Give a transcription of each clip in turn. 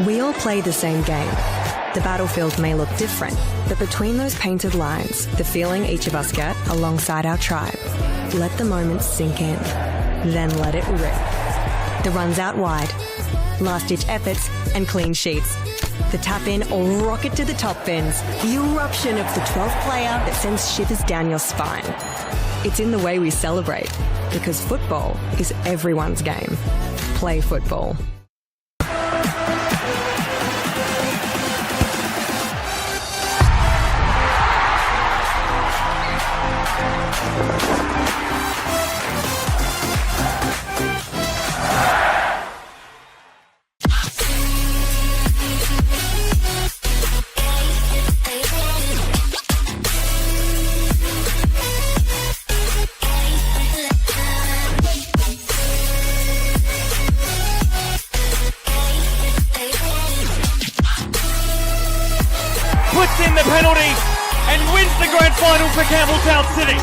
We all play the same game. The battlefield may look different, but between those painted lines, the feeling each of us get alongside our tribe. Let the moment sink in, then let it rip. The runs out wide, last-ditch efforts and clean sheets. The tap-in or rocket to the top bins. The eruption of the 12th player that sends shivers down your spine. It's in the way we celebrate, because football is everyone's game. Play football. Puts in the penalty and wins the grand final for Campbelltown City.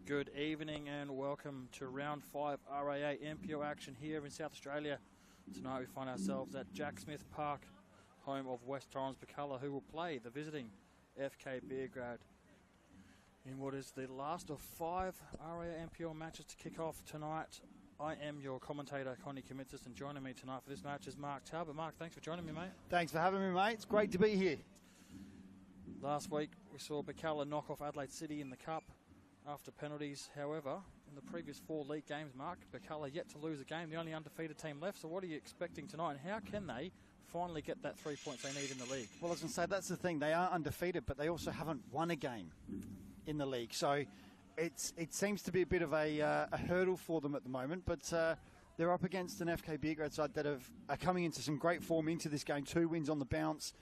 Good evening and welcome to round 5 RAA NPL action here in South Australia. Tonight we find ourselves at Jack Smith Park, home of West Torrens Birkalla, who will play the visiting FK Beograd in what is the last of 5 RAA NPL matches to kick off tonight. I am your commentator, Connie Commitsis, and joining me tonight for this match is Mark Talbot. Mark, thanks for joining me, mate. Thanks for having me, mate. It's great to be here. Last week we saw Birkalla knock off Adelaide City in the Cup after penalties. However, in the previous 4 league games, Mark, Birkalla yet to lose a game, the only undefeated team left. So what are you expecting tonight, and how can they finally get that 3 points they need in the league? Well, I was going to say, that's the thing. They are undefeated, but they also haven't won a game in the league. So it seems to be a bit of a hurdle for them at the moment, but they're up against an FK Beograd side that are coming into some great form into this game. 2 wins on the bounce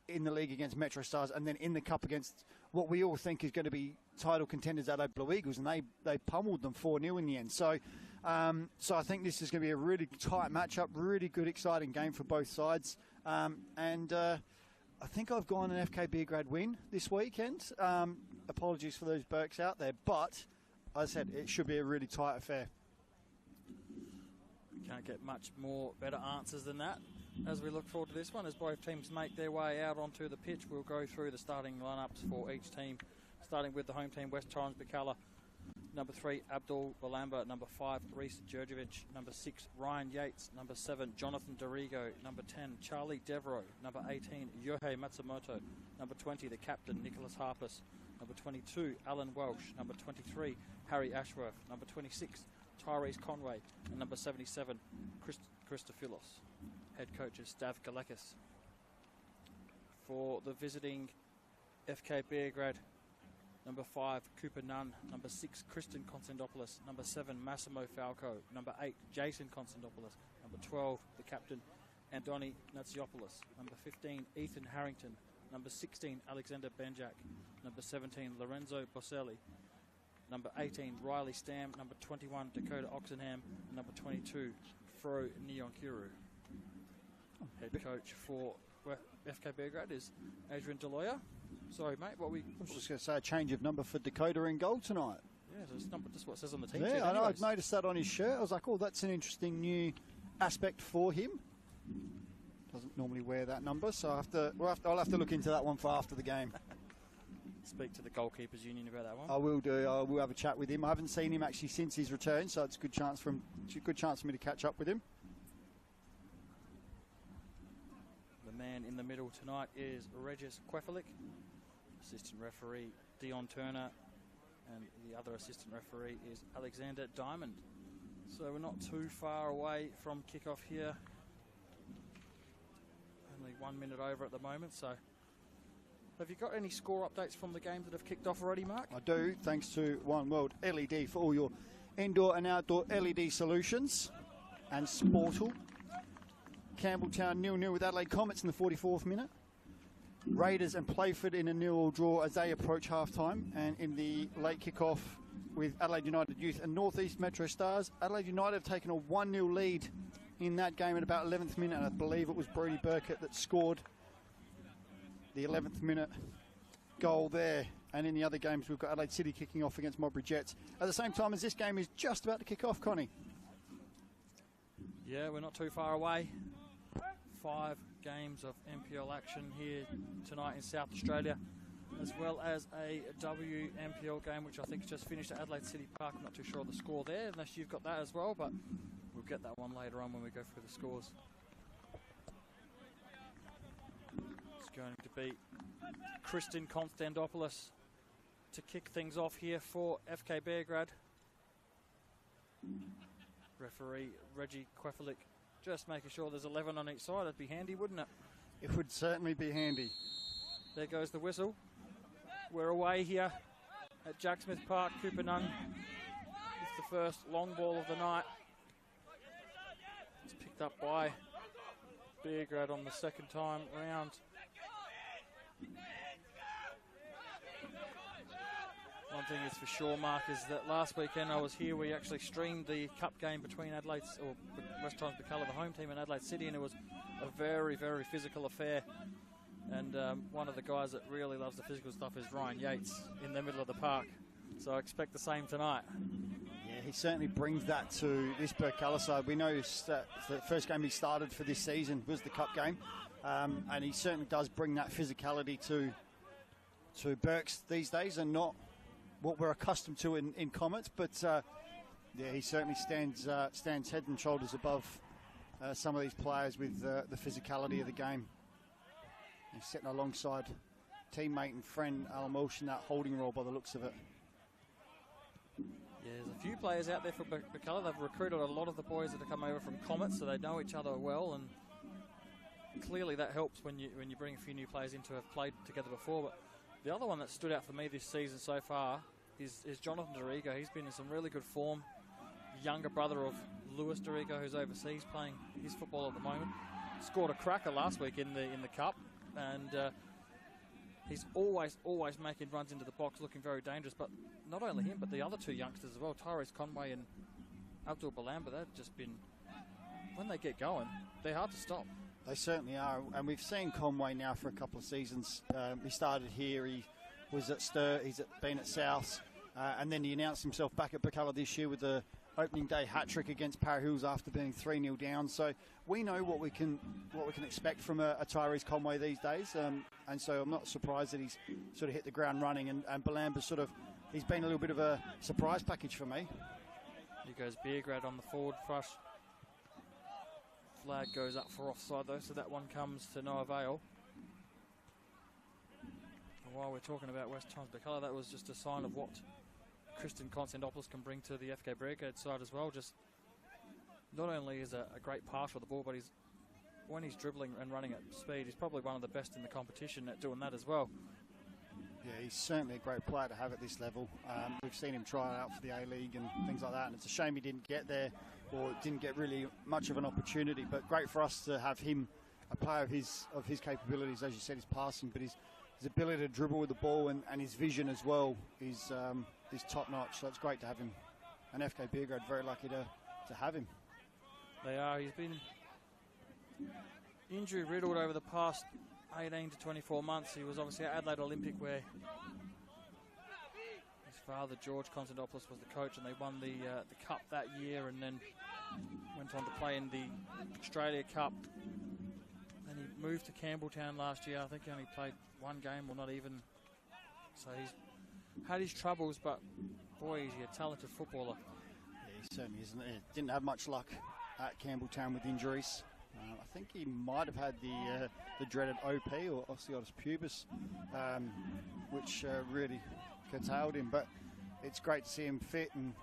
in the league against Metro Stars, and then in the cup against what we all think is going to be title contenders Adelaide Blue Eagles, and they pummeled them 4-0 in the end. So I think this is going to be a really tight matchup, really good, exciting game for both sides. I think I've gone an FK Beograd win this weekend. Apologies for those Berks out there, but as I said, it should be a really tight affair. Can't get much more better answers than that as we look forward to this one. As both teams make their way out onto the pitch, we'll go through the starting lineups for each team, starting with the home team, West Torrens Birkalla. Number 3, Abdul Balamba. Number 5, Reese Djurjevic. Number 6, Ryan Yates. Number 7, Jonathan Dorigo. Number 10, Charlie Devereaux. Number 18, Yohei Matsumoto. Number 20, the captain, Nicholas Harpus. Number 22, Alan Welsh. Number 23, Harry Ashworth. Number 26, Tyrese Conway. And number 77, Christophilos. Head coach is Stav Galekis. For the visiting FK Beograd, number 5, Cooper Nunn. Number 6, Kristen Konstantopoulos. Number 7, Massimo Falco. Number 8, Jason Konstantopoulos. Number 12, the captain, Andoni Natsiopoulos. Number 15, Ethan Harrington. Number 16, Alexander Benjak. Number 17, Lorenzo Boselli. Number 18, Riley Stam. Number 21, Dakota Oxenham. And number 22, Fro Nyonkiru. Head coach for FK Beograd is Adrian Deloya. Sorry, mate, I was just going to say a change of number for Dakota in goal tonight. Yeah, so it's not just what it says on the team. Yeah, I know. I've noticed that on his shirt. I was like, oh, that's an interesting new aspect for him. Doesn't normally wear that number, so I'll have to look into that one for after the game. Speak to the Goalkeepers Union about that one. I will do. I will have a chat with him. I haven't seen him actually since his return, so it's a good chance for me to catch up with him. The man in the middle tonight is Regis Quefalik. Assistant referee Dion Turner, and the other assistant referee is Alexander Diamond. So we're not too far away from kickoff here. Only 1 minute over at the moment. So have you got any score updates from the games that have kicked off already, Mark? I do, thanks to One World LED for all your indoor and outdoor LED solutions. And Sportal. Campbelltown 0-0 with Adelaide Comets in the 44th minute. Raiders and Playford in a 0-0 draw as they approach half-time. And in the late kick-off with Adelaide United Youth and North East Metro Stars, Adelaide United have taken a 1-0 lead in that game at about 11th minute. And I believe it was Brodie Burkett that scored the 11th minute goal there. And in the other games, we've got Adelaide City kicking off against Modbury Jets at the same time as this game is just about to kick off, Connie. Yeah, we're not too far away. 5 games of NPL action here tonight in South Australia, as well as a WNPL game which I think has just finished at Adelaide City Park. I'm not too sure of the score there, unless you've got that as well, but we'll get that one later on when we go through the scores. It's going to be Kristen Konstantopoulos to kick things off here for FK Beograd. Referee Reggie Quefalik just making sure there's 11 on each side. That'd be handy, wouldn't it? It would certainly be handy. There goes the whistle. We're away here at Jack Smith Park. Cooper Nunn with the first long ball of the night. It's picked up by Beograd on the second time round. One thing is for sure, Mark, is that last weekend I was here, we actually streamed the cup game between West Torrens Birkalla, the home team, and Adelaide City, and it was a very, very physical affair. And one of the guys that really loves the physical stuff is Ryan Yates in the middle of the park. So I expect the same tonight. Yeah, he certainly brings that to this Birkalla side. We know that the first game he started for this season was the cup game, and he certainly does bring that physicality to Berks these days, and not what we're accustomed to in Comets, but yeah, he certainly stands head and shoulders above some of these players with the physicality of the game. He's sitting alongside teammate and friend Alan Welsh in that holding role by the looks of it. Yeah, there's a few players out there for Birkalla. They've recruited a lot of the boys that have come over from Comets, so they know each other well, and clearly that helps when you bring a few new players in to have played together before. But the other one that stood out for me this season so far is Jonathan Dorigo. He's been in some really good form. Younger brother of Lewis Dorigo, who's overseas playing his football at the moment. Scored a cracker last week in the cup, and he's always making runs into the box, looking very dangerous. But not only him, but the other 2 youngsters as well, Tyrese Conway and Abdul Balamba. They've just been, when they get going, they're hard to stop. They certainly are, and we've seen Conway now for a couple of seasons. He started here, he was at Stir, been at South, and then he announced himself back at Birkalla this year with the opening day hat-trick against Para Hills after being 3-0 down. So we know what we can expect from a Tyrese Conway these days, and so I'm not surprised that he's sort of hit the ground running, and Balamba's he's been a little bit of a surprise package for me. Here goes Beograd on the forward rush. Flag goes up for offside though, so that one comes to no avail. And while we're talking about West Torrens Birkalla, that was just a sign of what Christian Konstantopoulos can bring to the FK Beograd side as well. Just not only is a great passer of the ball, but when he's dribbling and running at speed, he's probably one of the best in the competition at doing that as well. Yeah, he's certainly a great player to have at this level. We've seen him try out for the A-League and things like that, and it's a shame he didn't get there or didn't get really much of an opportunity. But great for us to have him, a player of his capabilities, as you said, his passing, but his ability to dribble with the ball and his vision as well is top-notch. So it's great to have him. And FK Beograd very lucky to have him. They are. He's been injury-riddled over the past 18 to 24 months. He was obviously at Adelaide Olympic, where his father, George Konstantopoulos, was the coach, and they won the Cup that year, and then went on to play in the Australia Cup. And he moved to Campbelltown last year. I think he only played 1 game, or not even. So he's had his troubles, but boy, is he a talented footballer. Yeah, he certainly isn't. He didn't have much luck at Campbelltown with injuries. I think he might have had the dreaded OP, or osteitis pubis, which really curtailed him. But it's great to see him fit, and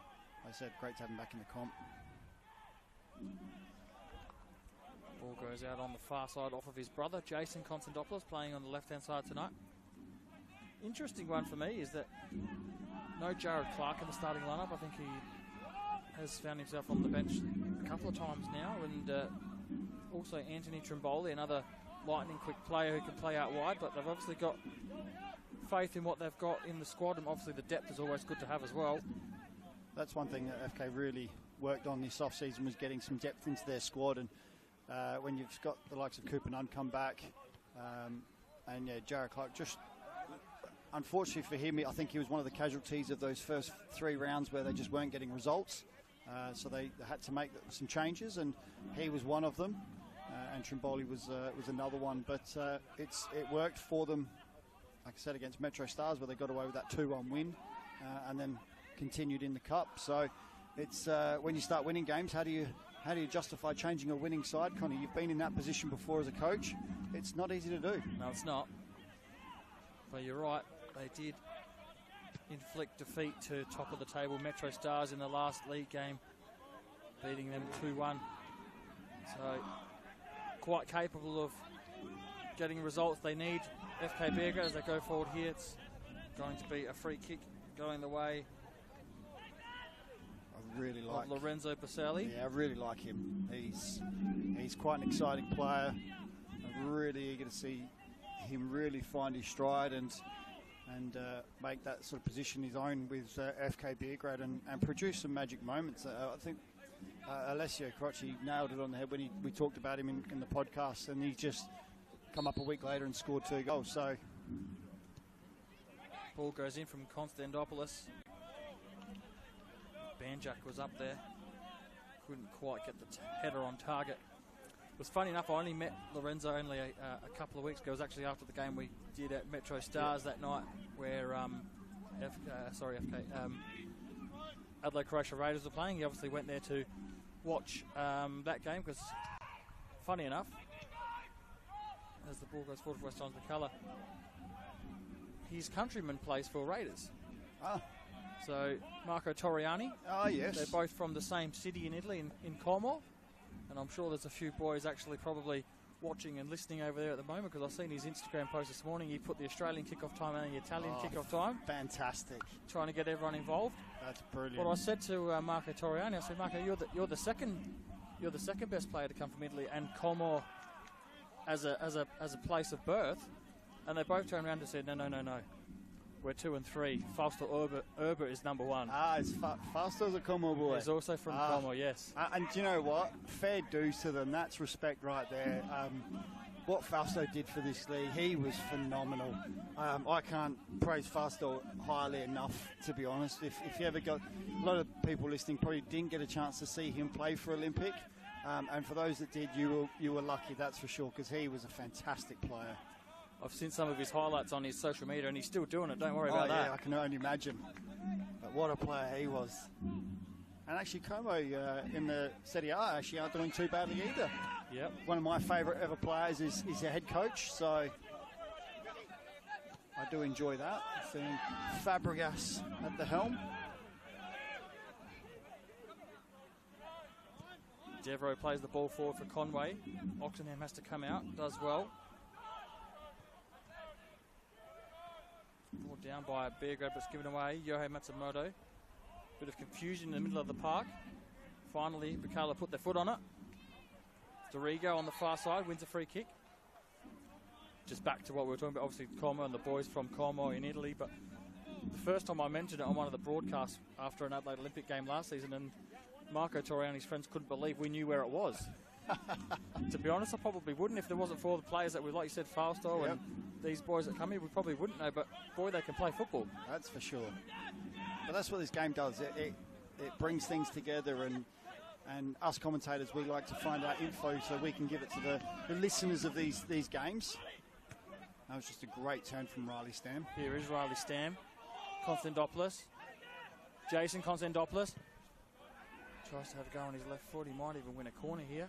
like I said, great to have him back in the comp. Ball goes out on the far side off of his brother, Jason Konstantopoulos, playing on the left-hand side tonight. Interesting one for me is that no Jared Clark in the starting lineup. I think he has found himself on the bench a couple of times now, and also Anthony Trimboli, another lightning-quick player who can play out wide, but they've obviously got faith in what they've got in the squad, and obviously the depth is always good to have as well. That's one thing that FK really worked on this off-season, was getting some depth into their squad, and when you've got the likes of Cooper Nunn come back, and yeah, Jared Clark, just unfortunately for him, I think he was one of the casualties of those first 3 rounds where they just weren't getting results. So they had to make some changes, and he was one of them, and Trimboli was another one. But it worked for them, like I said, against Metro Stars, where they got away with that 2-1 win, and then continued in the cup. So it's when you start winning games, how do you justify changing a winning side, Connie? You've been in that position before as a coach. It's not easy to do. No, it's not. But you're right, they did inflict defeat to top of the table Metro Stars in the last league game, beating them 2-1. So quite capable of getting results they need. FK Beograd, as they go forward here, it's going to be a free kick going the way of Lorenzo Pacelli. Yeah, I really like him. He's quite an exciting player. I'm really eager to see him really find his stride and make that sort of position his own with FK Beograd and produce some magic moments. I think Alessio Crocci nailed it on the head when we talked about him in the podcast, and he just come up a week later and scored 2 goals. So ball goes in from Konstantopoulos. Banjak was up there, couldn't quite get the header on target. It was funny enough, I only met Lorenzo only a couple of weeks ago. It was actually after the game we did at Metro Stars that night, where Adelaide Croatia Raiders were playing. He obviously went there to watch that game, because funny enough, as the ball goes forward for West Torrens Birkalla, his countryman plays for Raiders. Ah. So Marco Torriani. Ah, yes. They're both from the same city in Italy, in Como. And I'm sure there's a few boys actually probably watching and listening over there at the moment because I've seen his Instagram post this morning. He put the Australian kickoff time and the Italian kickoff time. Fantastic. Trying to get everyone involved. That's brilliant. What I said to Marco Torriani, I said, Marco, you're the second best player to come from Italy, and Como as a place of birth. And they both turned around and said, no. We're 2 and 3. Fausto Urber is number 1. Fausto's a Como boy. He's also from Como, yes. And do you know what? Fair dues to them. That's respect right there. What Fausto did for this league, he was phenomenal. I can't praise Fausto highly enough, to be honest. If you ever got... A lot of people listening probably didn't get a chance to see him play for Olympic. And for those that did, you were lucky, that's for sure, because he was a fantastic player. I've seen some of his highlights on his social media, and he's still doing it. Don't worry about that. Yeah, I can only imagine. But what a player he was. And actually, Como in the Serie A actually aren't doing too badly either. Yep. One of my favourite ever players is their head coach, so I do enjoy that. Seeing Fabregas at the helm. Devereaux plays the ball forward for Conway. Oxenham has to come out, does well. Ball down by Beograd, but it's given away. Yohei Matsumoto. Bit of confusion in the middle of the park. Finally, Birkalla put their foot on it. Dorigo on the far side wins a free kick. Just back to what we were talking about, obviously Como and the boys from Como in Italy, but the first time I mentioned it on one of the broadcasts after an Adelaide Olympic game last season, and Marco Torriani's friends couldn't believe we knew where it was. To be honest, I probably wouldn't if there wasn't for the players that we, like you said, Fausto and these boys that come here, we probably wouldn't know, but boy, they can play football. That's for sure. But that's what this game does. It brings things together, and us commentators, we like to find out info so we can give it to the listeners of these games. That was just a great turn from Riley Stam. Here is Riley Stam. Konstantopoulos. Jason Konstantopoulos. Tries to have a go on his left foot. He might even win a corner here.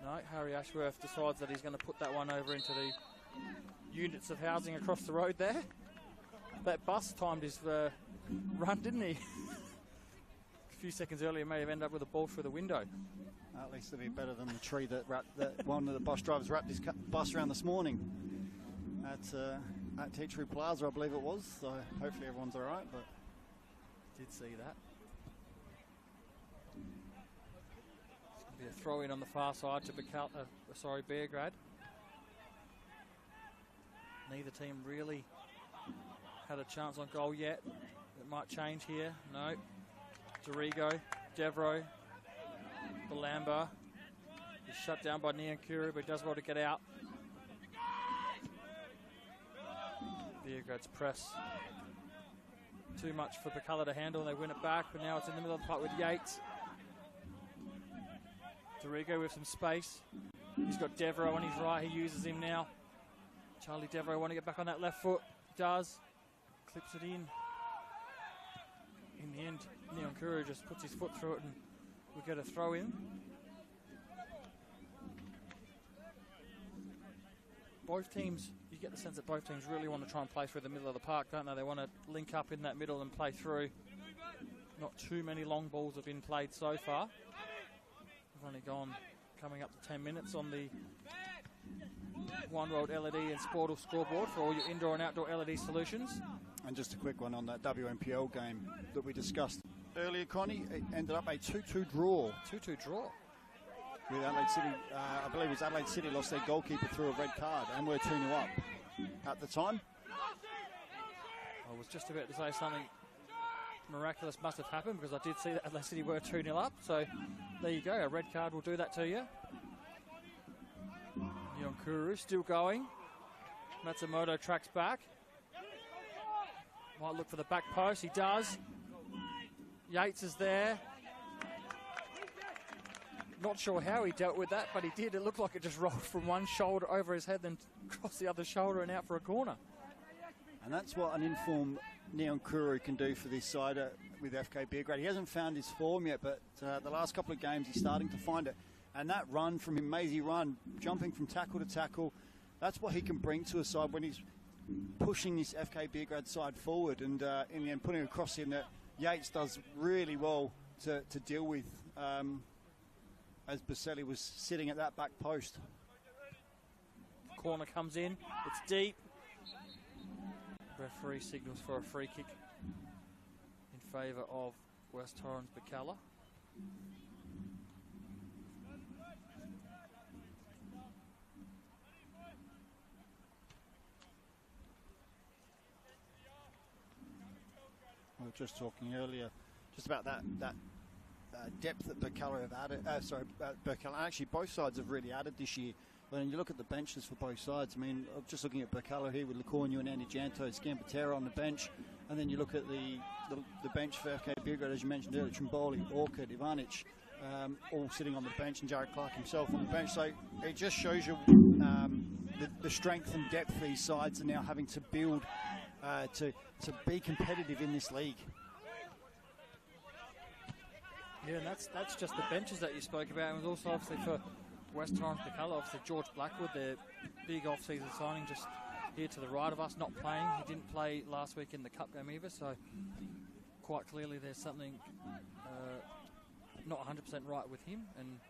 No, Harry Ashworth decides that he's going to put that one over into the units of housing across the road there. That bus timed his run, didn't he? A few seconds earlier, may have ended up with a ball through the window. At least it'll be better than the tree that one of the bus drivers wrapped his bus around this morning at Tea Tree Plaza, I believe it was. So hopefully everyone's all right, but did see that. It's going to be a throw in on the far side to Beograd. Neither team really had a chance on goal yet. It might change here. No. Dorigo, Devereaux, Balamba. He's shut down by Niankuru, but he does well to get out. Beograd's press. Too much for Birkalla to handle, and they win it back, but now it's in the middle of the park with Yates. Dorigo with some space. He's got Devereaux on his right, he uses him now. Charlie Devereaux want to get back on that left foot. Does. Clips it in. In the end, Niankuru just puts his foot through it and we get a throw in. Both teams, you get the sense that both teams really want to try and play through the middle of the park, don't they? They want to link up in that middle and play through. Not too many long balls have been played so far. We've only gone coming up to 10 minutes on the One World LED and Sportal scoreboard for all your indoor and outdoor LED solutions. And just a quick one on that WNPL game that we discussed earlier, Connie. It ended up a 2-2 draw. 2-2 draw. With Adelaide City, I believe it was Adelaide City lost their goalkeeper through a red card and we're 2-0 up at the time. I was just about to say something miraculous must have happened because I did see that Adelaide City were 2-0 up. So there you go, a red card will do that to you. Niankuru still going. Matsumoto tracks back. Might look for the back post, he does. Yates is there. Not sure how he dealt with that, but he did. It looked like it just rolled from one shoulder over his head, then across the other shoulder and out for a corner. And that's what an informed Niankuru can do for this side with FK Beograd. He hasn't found his form yet, but the last couple of games he's starting to find it. And that run from him, Maisie run, jumping from tackle to tackle, that's what he can bring to a side when he's pushing this FK Beograd side forward and in the end putting it across him that Yates does really well to deal with as Baselli was sitting at that back post. corner comes in. It's deep. Referee signals for a free kick in favour of West Torrens Birkalla. We were just talking earlier just about that depth that Birkalla have added. Birkalla, actually both sides have really added this year. When you look at the benches for both sides, I mean, I'm just looking at Birkalla here with Lacornu and Andy Janto, Scampatera on the bench, and then you look at the bench for FK Beograd, as you mentioned earlier, Trimboli, Orchid, Ivanic, all sitting on the bench, and Jared Clark himself on the bench. So it just shows you the strength and depth these sides are now having to build to be competitive in this league. Yeah, and that's just the benches that you spoke about. It was also obviously for West Torrens Birkalla, obviously George Blackwood, their big off-season signing, just here to the right of us, not playing. He didn't play last week in the cup game either, so quite clearly there's something not 100% right with him. And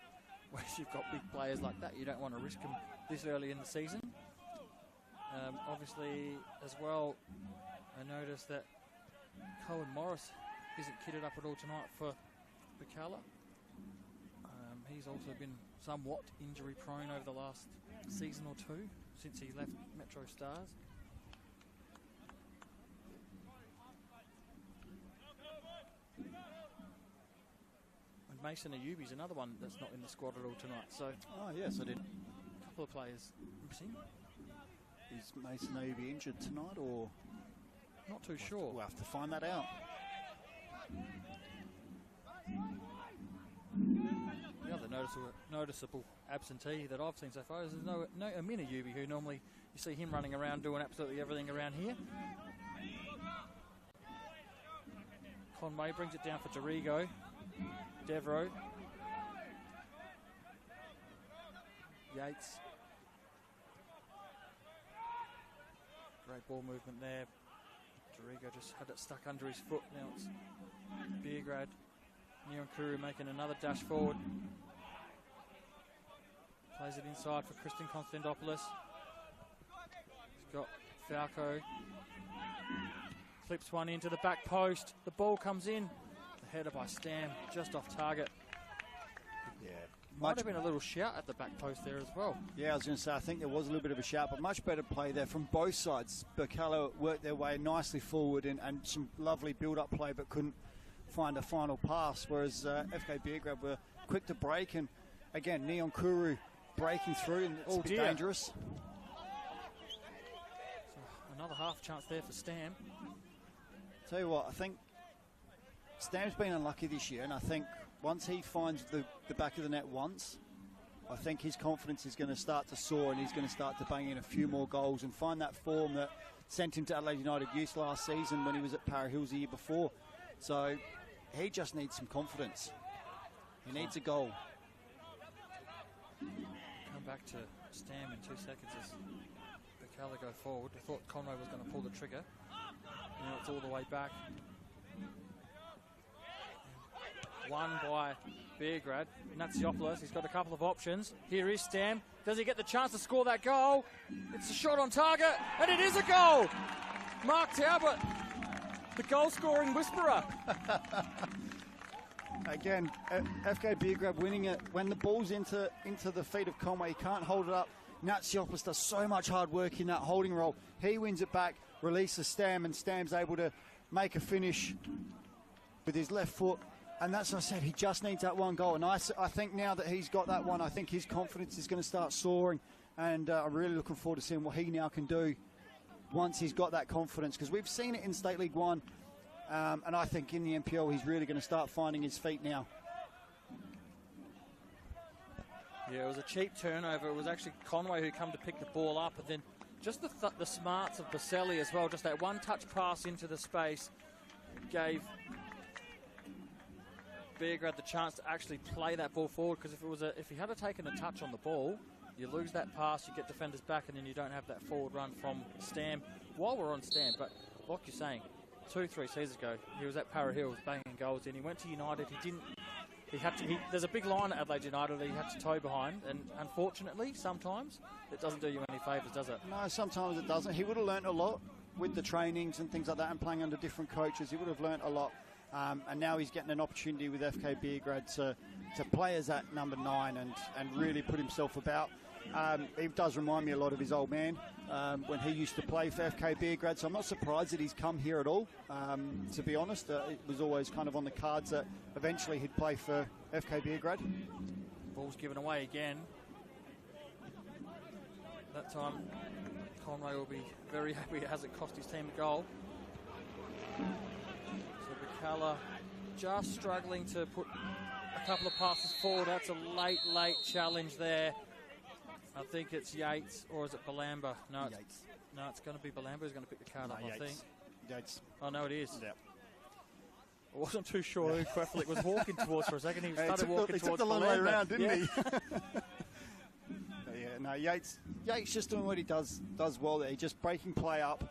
when you've got big players like that, you don't want to risk them this early in the season. Obviously, as well, I noticed that Cohen Morris isn't kitted up at all tonight for Birkalla. He's also been somewhat injury prone over the last season or two since he left Metro Stars. And Mason Ayubi's another one that's not in the squad at all tonight. So, oh yes, I did. A couple of players missing. Is Mason Ayubi injured tonight, or not too sure? We'll have to find that out. The other noticeable absentee that I've seen so far is there's no Amin Ayubi, who normally you see him running around doing absolutely everything around here. Conway brings it down for Dorigo. Devro. Yates. Great ball movement there. Dorigo just had it stuck under his foot. Now it's Beograd. Nyankuru making another dash forward. Plays it inside for Christian Konstantopoulos. He's got Falco. Clips one into the back post. The ball comes in. The header by Stam, just off target. Yeah. Might have been a little shout at the back post there as well. Yeah, I was going to say, I think there was a little bit of a shout, but much better play there from both sides. Birkalla worked their way nicely forward and some lovely build-up play, but couldn't find a final pass, whereas FK Beograd were quick to break, and again, Neon Kuru breaking through, and it's a bit dangerous. So another half chance there for Stam. Tell you what, I think Stam's been unlucky this year, and I think once he finds the back of the net once, I think his confidence is going to start to soar, and he's going to start to bang in a few more goals and find that form that sent him to Adelaide United Youth last season when he was at Para Hills the year before. So he just needs some confidence. He needs a goal. Come back to Stam in 2 seconds as Birkalla go forward. I thought Conway was going to pull the trigger. Now it's all the way back. Won by Beograd. Natsiopoulos, he's got a couple of options. Here is Stam. Does he get the chance to score that goal? It's a shot on target, and it is a goal! Mark Talbot, the goal-scoring whisperer. Again, FK Beograd winning it. When the ball's into the feet of Conway, he can't hold it up. Natsiopoulos does so much hard work in that holding role. He wins it back, releases Stam, and Stam's able to make a finish with his left foot. And that's what I said, he just needs that one goal. And I think now that he's got that one, I think his confidence is going to start soaring. And I'm really looking forward to seeing what he now can do once he's got that confidence. Because we've seen it in State League 1. And I think in the NPL, he's really going to start finding his feet now. Yeah, it was a cheap turnover. It was actually Conway who come to pick the ball up. And then just the smarts of Baselli as well. Just that one-touch pass into the space gave Beograd the chance to actually play that ball forward, because if he had taken a touch on the ball, you lose that pass, you get defenders back, and then you don't have that forward run from Stam. While we're on Stam, but like you're saying, 2-3 seasons ago, he was at Para Hills banging goals in. He went to United, he didn't there's a big line at Adelaide United that he had to toe behind, and unfortunately, sometimes it doesn't do you any favours, does it? No, sometimes it doesn't. He would have learnt a lot with the trainings and things like that, and playing under different coaches. He would have learnt a lot, and now he's getting an opportunity with FK Beograd to play as that number 9 and really put himself about. He does remind me a lot of his old man when he used to play for FK Beograd, so I'm not surprised that he's come here at all, to be honest. It was always kind of on the cards that eventually he'd play for FK Beograd. Ball's given away again. That time Conway will be very happy it hasn't cost his team a goal. So Birkalla just struggling to put a couple of passes forward. That's a late challenge there. I think it's Yates, or is it Balamba? No, Yates. No, it's going to be Balamba who's going to pick the card up, Yates. I think. Yates. Oh, no, it is. Yeah. I wasn't too sure who Quefflick was walking towards for a second. He started walking towards He took the long way around, didn't he? Yeah, no, Yates just doing what he does well there. He's just breaking play up.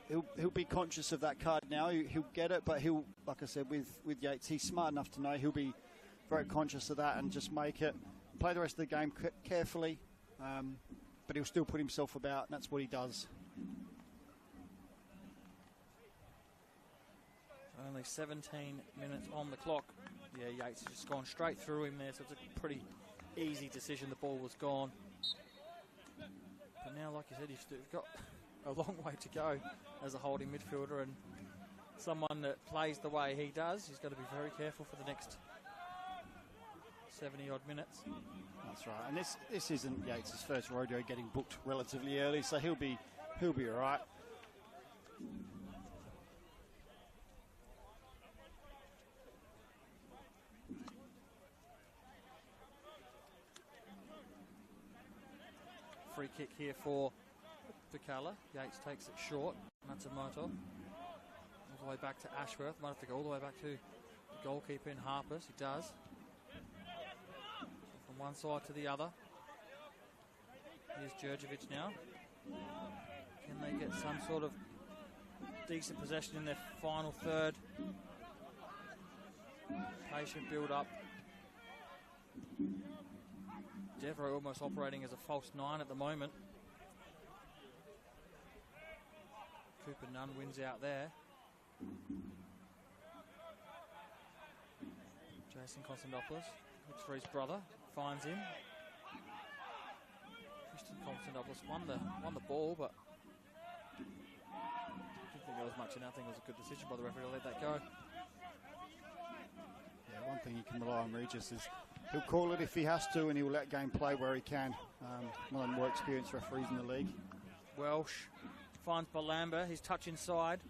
He'll be conscious of that card now. He'll get it, but he'll, like I said, with Yates, he's smart enough to know he'll be very conscious of that and just make it. Play the rest of the game carefully, but he'll still put himself about, and that's what he does. Only 17 minutes on the clock. Yeah, Yates has just gone straight through him there, so it's a pretty easy decision. The ball was gone. But now, like you said, you've got a long way to go as a holding midfielder, and someone that plays the way he does, he's got to be very careful for the next 70 odd minutes. That's right, and this isn't Yates' first rodeo getting booked relatively early, so he'll be all right. Free kick here for Birkalla. Yates takes it short. Matsumoto all the way back to Ashworth. Might have to go all the way back to the goalkeeper in Harpers. He does. From one side to the other. Here's Djurjevic now. Can they get some sort of decent possession in their final third? Patient build up. Devereaux almost operating as a false 9 at the moment. Cooper Nunn wins out there. Jason Konstantopoulos looks for his brother, finds him. Christian Konstantopoulos won the ball, but I didn't think there was much in that. I think it was a good decision by the referee to let that go. Yeah, one thing you can rely on Regis is he'll call it if he has to, and he'll let game play where he can. One of the more experienced referees in the league. Welsh finds Balamba. His touch inside.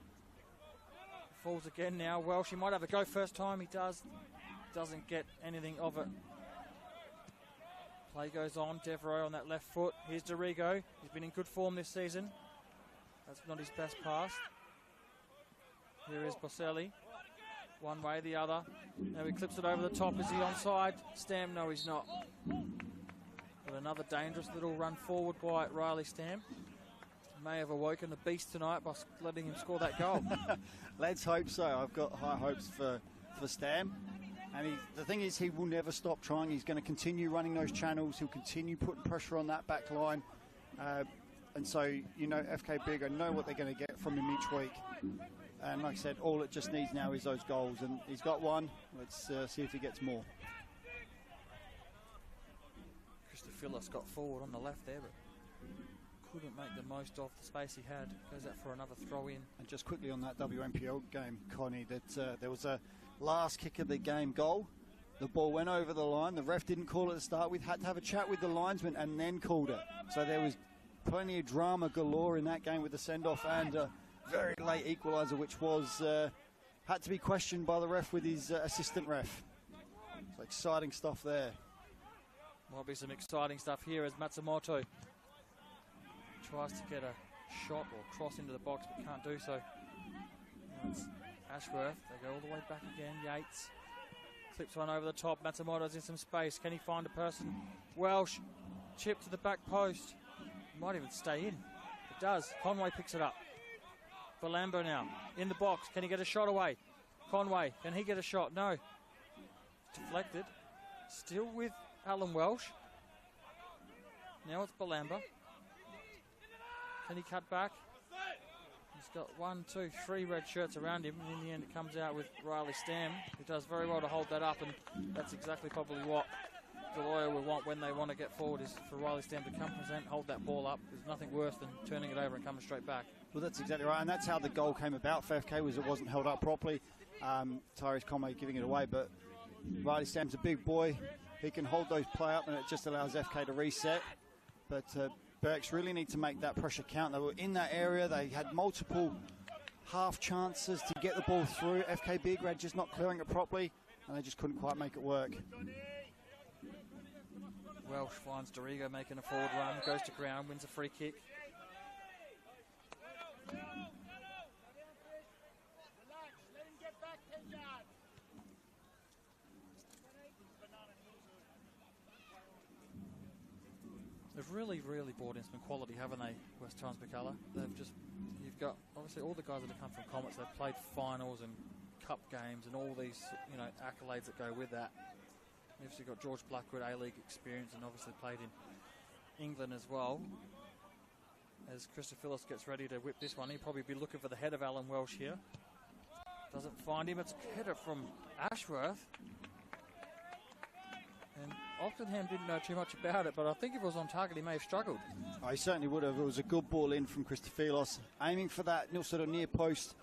Falls again now. Welsh, he might have a go first time. He does. Doesn't get anything of it. Play goes on. Devereaux on that left foot. Here's Dorigo. He's been in good form this season. That's not his best pass. Here is Boselli. One way, the other. Now he clips it over the top. Is he onside? Stam? No, he's not. But another dangerous little run forward by Riley Stam. May have awoken the beast tonight by letting him score that goal. Let's hope so. I've got high hopes for Stam. And the thing is, he will never stop trying. He's going to continue running those channels. He'll continue putting pressure on that back line. And so, you know, FK Beograd know what they're going to get from him each week. And like I said, all it just needs now is those goals. And he's got one. Let's see if he gets more. Christopher Phillips got forward on the left there, but couldn't make the most of the space he had. Goes out for another throw in. And just quickly on that WNPL game, Connie, that there was a last kick of the game goal. The ball went over the line. The ref didn't call it to start with. Had to have a chat with the linesman and then called it. So there was plenty of drama galore in that game with the send-off and very late equaliser, which was had to be questioned by the ref with his assistant ref. So exciting stuff there. Might be some exciting stuff here as Matsumoto tries to get a shot or cross into the box, but can't do so. That's Ashworth. They go all the way back again. Yates clips one over the top. Matsumoto's in some space. Can he find a person? Welsh, chip to the back post. Might even stay in. It does. Conway picks it up. Balamba now in the box. Can he get a shot away? Conway, can he get a shot? No. deflected. Still with Alan Welsh. Now it's Balamba. Can he cut back? He's got 1, 2, 3 red shirts around him, and in the end it comes out with Riley Stam, who does very well to hold that up, and that's exactly probably what the lawyer will want when they want to get forward, is for Riley Stam to come present, hold that ball up. There's nothing worse than turning it over and coming straight back. Well, that's exactly right, and that's how the goal came about for FK, was it wasn't held up properly. Tyrese Conway giving it away, but Riley Stam's a big boy. He can hold those play up, and it just allows FK to reset. But Berks really need to make that pressure count. They were in that area. They had multiple half chances to get the ball through. FK Beograd just not clearing it properly, and they just couldn't quite make it work. Welsh finds Dorigo making a forward run, goes to ground, wins a free kick. They've really brought in some quality, haven't they, West Torrens Birkalla? You've got obviously all the guys that have come from Comets. They've played finals and cup games and all these, accolades that go with that. You've obviously got George Blackwood, A-League experience, and obviously played in England as well. As Christopher gets ready to whip this one, he'll probably be looking for the head of Alan Welsh here. Doesn't find him. It's a header from Ashworth. And Oxenham didn't know too much about it, but I think if it was on target, he may have struggled. Oh, he certainly would have. It was a good ball in from Christophilos, aiming for that sort of near post,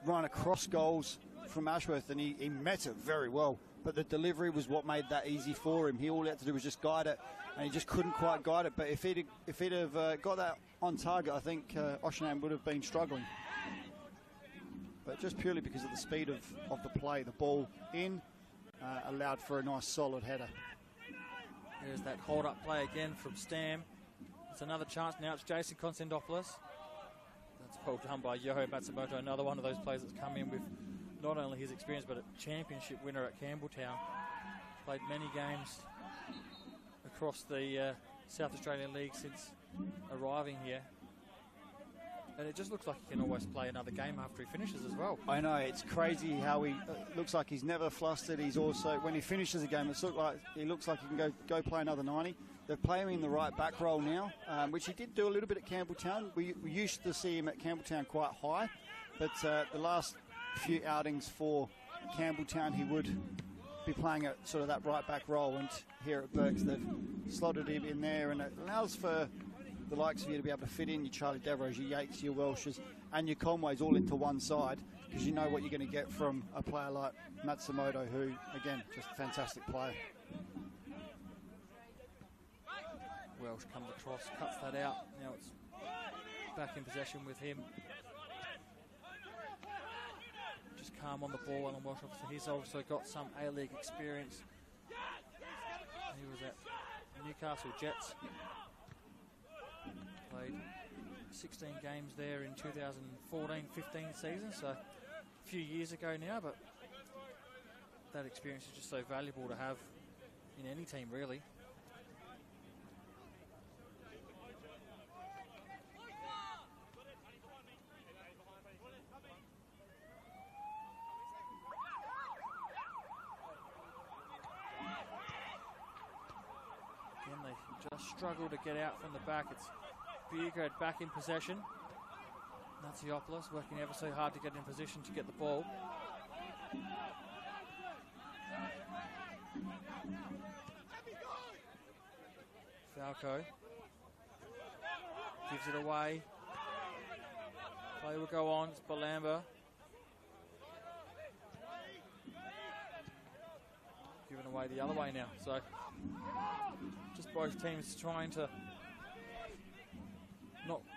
run across goals from Ashworth, and he met it very well. But the delivery was what made that easy for him. All he had to do was just guide it, and he just couldn't quite guide it. But if he'd have got that on target, I think Oxenham would have been struggling. But just purely because of the speed of the play, the ball in allowed for a nice solid header. There's that hold-up play again from Stam. It's another chance. Now it's Jason Konstantopoulos. That's well done by Yoho Matsumoto, another one of those players that's come in with not only his experience, but a championship winner at Campbelltown. Played many games across the South Australian League since arriving here. And it just looks like he can always play another game after he finishes as well. I know, it's crazy how he looks like he's never flustered. He's also, when he finishes a game, he looks like he can go play another 90. They're playing him in the right back role now, which he did do a little bit at Campbelltown. We used to see him at Campbelltown quite high, but the last few outings for Campbelltown, he would be playing at sort of that right back role. And here at Berks, they've slotted him in there, and it allows for the likes of you to be able to fit in your Charlie Devereux, your Yates, your Welshes, and your Conways all into one side, because you know what you're going to get from a player like Matsumoto, who, again, just a fantastic player. Welsh comes across, cuts that out. Now it's back in possession with him. Just calm on the ball, Alan Welsh. Obviously, he's also got some A-League experience. He was at Newcastle Jets. Played 16 games there in 2014-15 season, so a few years ago now, but that experience is just so valuable to have in any team, really. Again, they just struggle to get out from the back. It's Beograd back in possession. Natsiopoulos working ever so hard to get in position to get the ball. Falco gives it away. Play will go on. It's Balamba. Given away the other way now. So just both teams trying to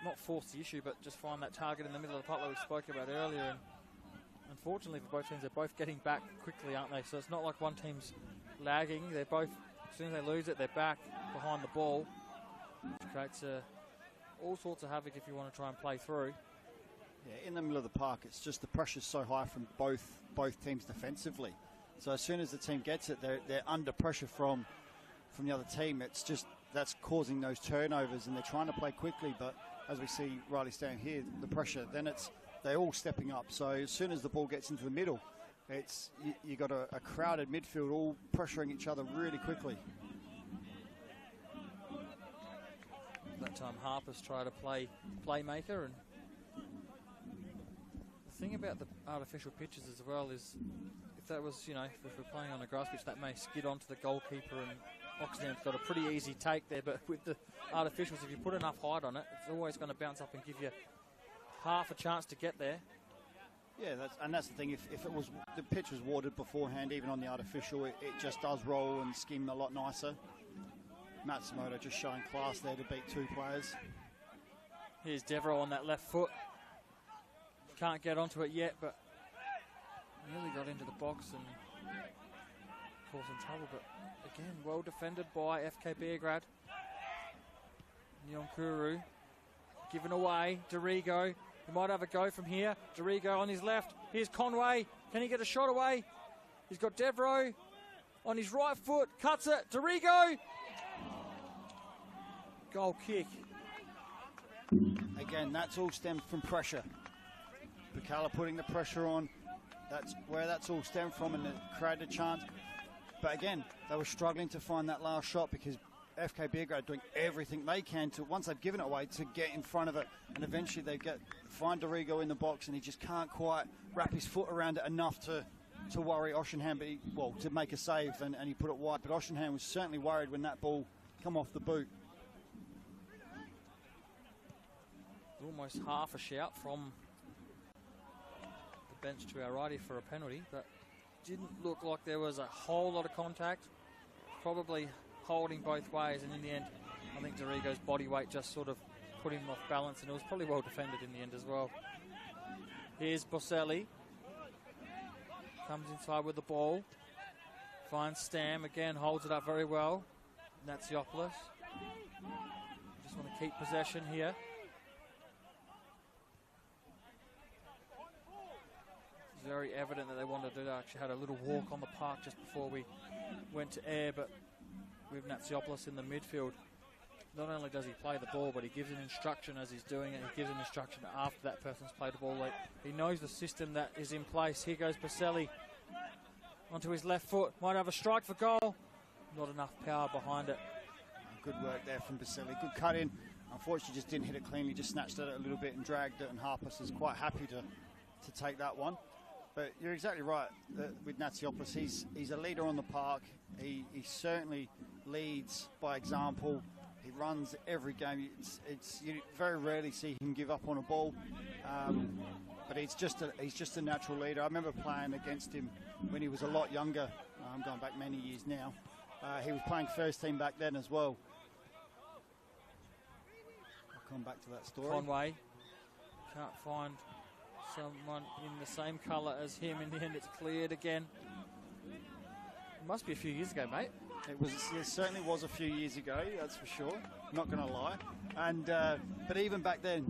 not force the issue, but just find that target in the middle of the putt that we spoke about earlier. And unfortunately for both teams, they're both getting back quickly, aren't they? So it's not like one team's lagging. They're both, as soon as they lose it, they're back behind the ball, which creates all sorts of havoc if you want to try and play through. Yeah, in the middle of the park, it's just the pressure's so high from both teams defensively. So as soon as the team gets it, they're under pressure from the other team. It's just that's causing those turnovers, and they're trying to play quickly, but as we see Riley Stam here, the pressure, then they're all stepping up. So as soon as the ball gets into the middle, It's you got a crowded midfield all pressuring each other really quickly. That time Harper's tried to play playmaker, and the thing about the artificial pitches as well is if that was, you know, if we're playing on a grass pitch, that may skid onto the goalkeeper, and Oxenham's got a pretty easy take there, but with the artificials, if you put enough height on it, it's always going to bounce up and give you half a chance to get there. Yeah, that's the thing. If it was the pitch was watered beforehand, even on the artificial, it just does roll and skim a lot nicer. Matsumoto just showing class there to beat two players. Here's Devereaux on that left foot. Can't get onto it yet, but nearly got into the box and caused some trouble. But again, well defended by FK Beograd. Nyonkuru given away. Dorigo, he might have a go from here. Dorigo on his left. Here's Conway. Can he get a shot away? He's got Devereaux on his right foot. Cuts it. Dorigo. Goal kick. Again, that's all stemmed from pressure. Birkalla putting the pressure on. That's where that's all stemmed from, and it created a chance. But again, they were struggling to find that last shot because FK Beograd doing everything they can to, once they've given it away, to get in front of it, and eventually they find Dorigo in the box, and he just can't quite wrap his foot around it enough to worry Oschenham, but to make a save, and he put it wide. But Oschenham was certainly worried when that ball come off the boot. Almost half a shout from the bench to our righty for a penalty, but didn't look like there was a whole lot of contact. Probably holding both ways, and in the end, I think Dorigo's body weight just sort of put him off balance, and it was probably well defended in the end as well. Here's Boselli. Comes inside with the ball. Finds Stam, again holds it up very well. Natsiopoulos. Just want to keep possession here. It's very evident that they wanted to do that. Actually had a little walk on the park just before we went to air, but with Natsiopoulos in the midfield, not only does he play the ball, but he gives an instruction as he's doing it. He gives an instruction after that person's played the ball. Like, he knows the system that is in place. Here goes Boselli onto his left foot. Might have a strike for goal. Not enough power behind it. Good work there from Boselli. Good cut in. Unfortunately, just didn't hit it cleanly. Just snatched at it a little bit and dragged it. And Harpus is quite happy to take that one. But you're exactly right with Natsiopoulos. He's a leader on the park. He certainly leads by example. He runs every game. You very rarely see him give up on a ball, but he's just a natural leader. I remember playing against him when he was a lot younger. I'm going back many years now. He was playing first team back then as well. I'll come back to that story. Conway can't find someone in the same colour as him. In the end, it's cleared again. It must be a few years ago, mate. It certainly was a few years ago, that's for sure. Not going to lie. And but even back then,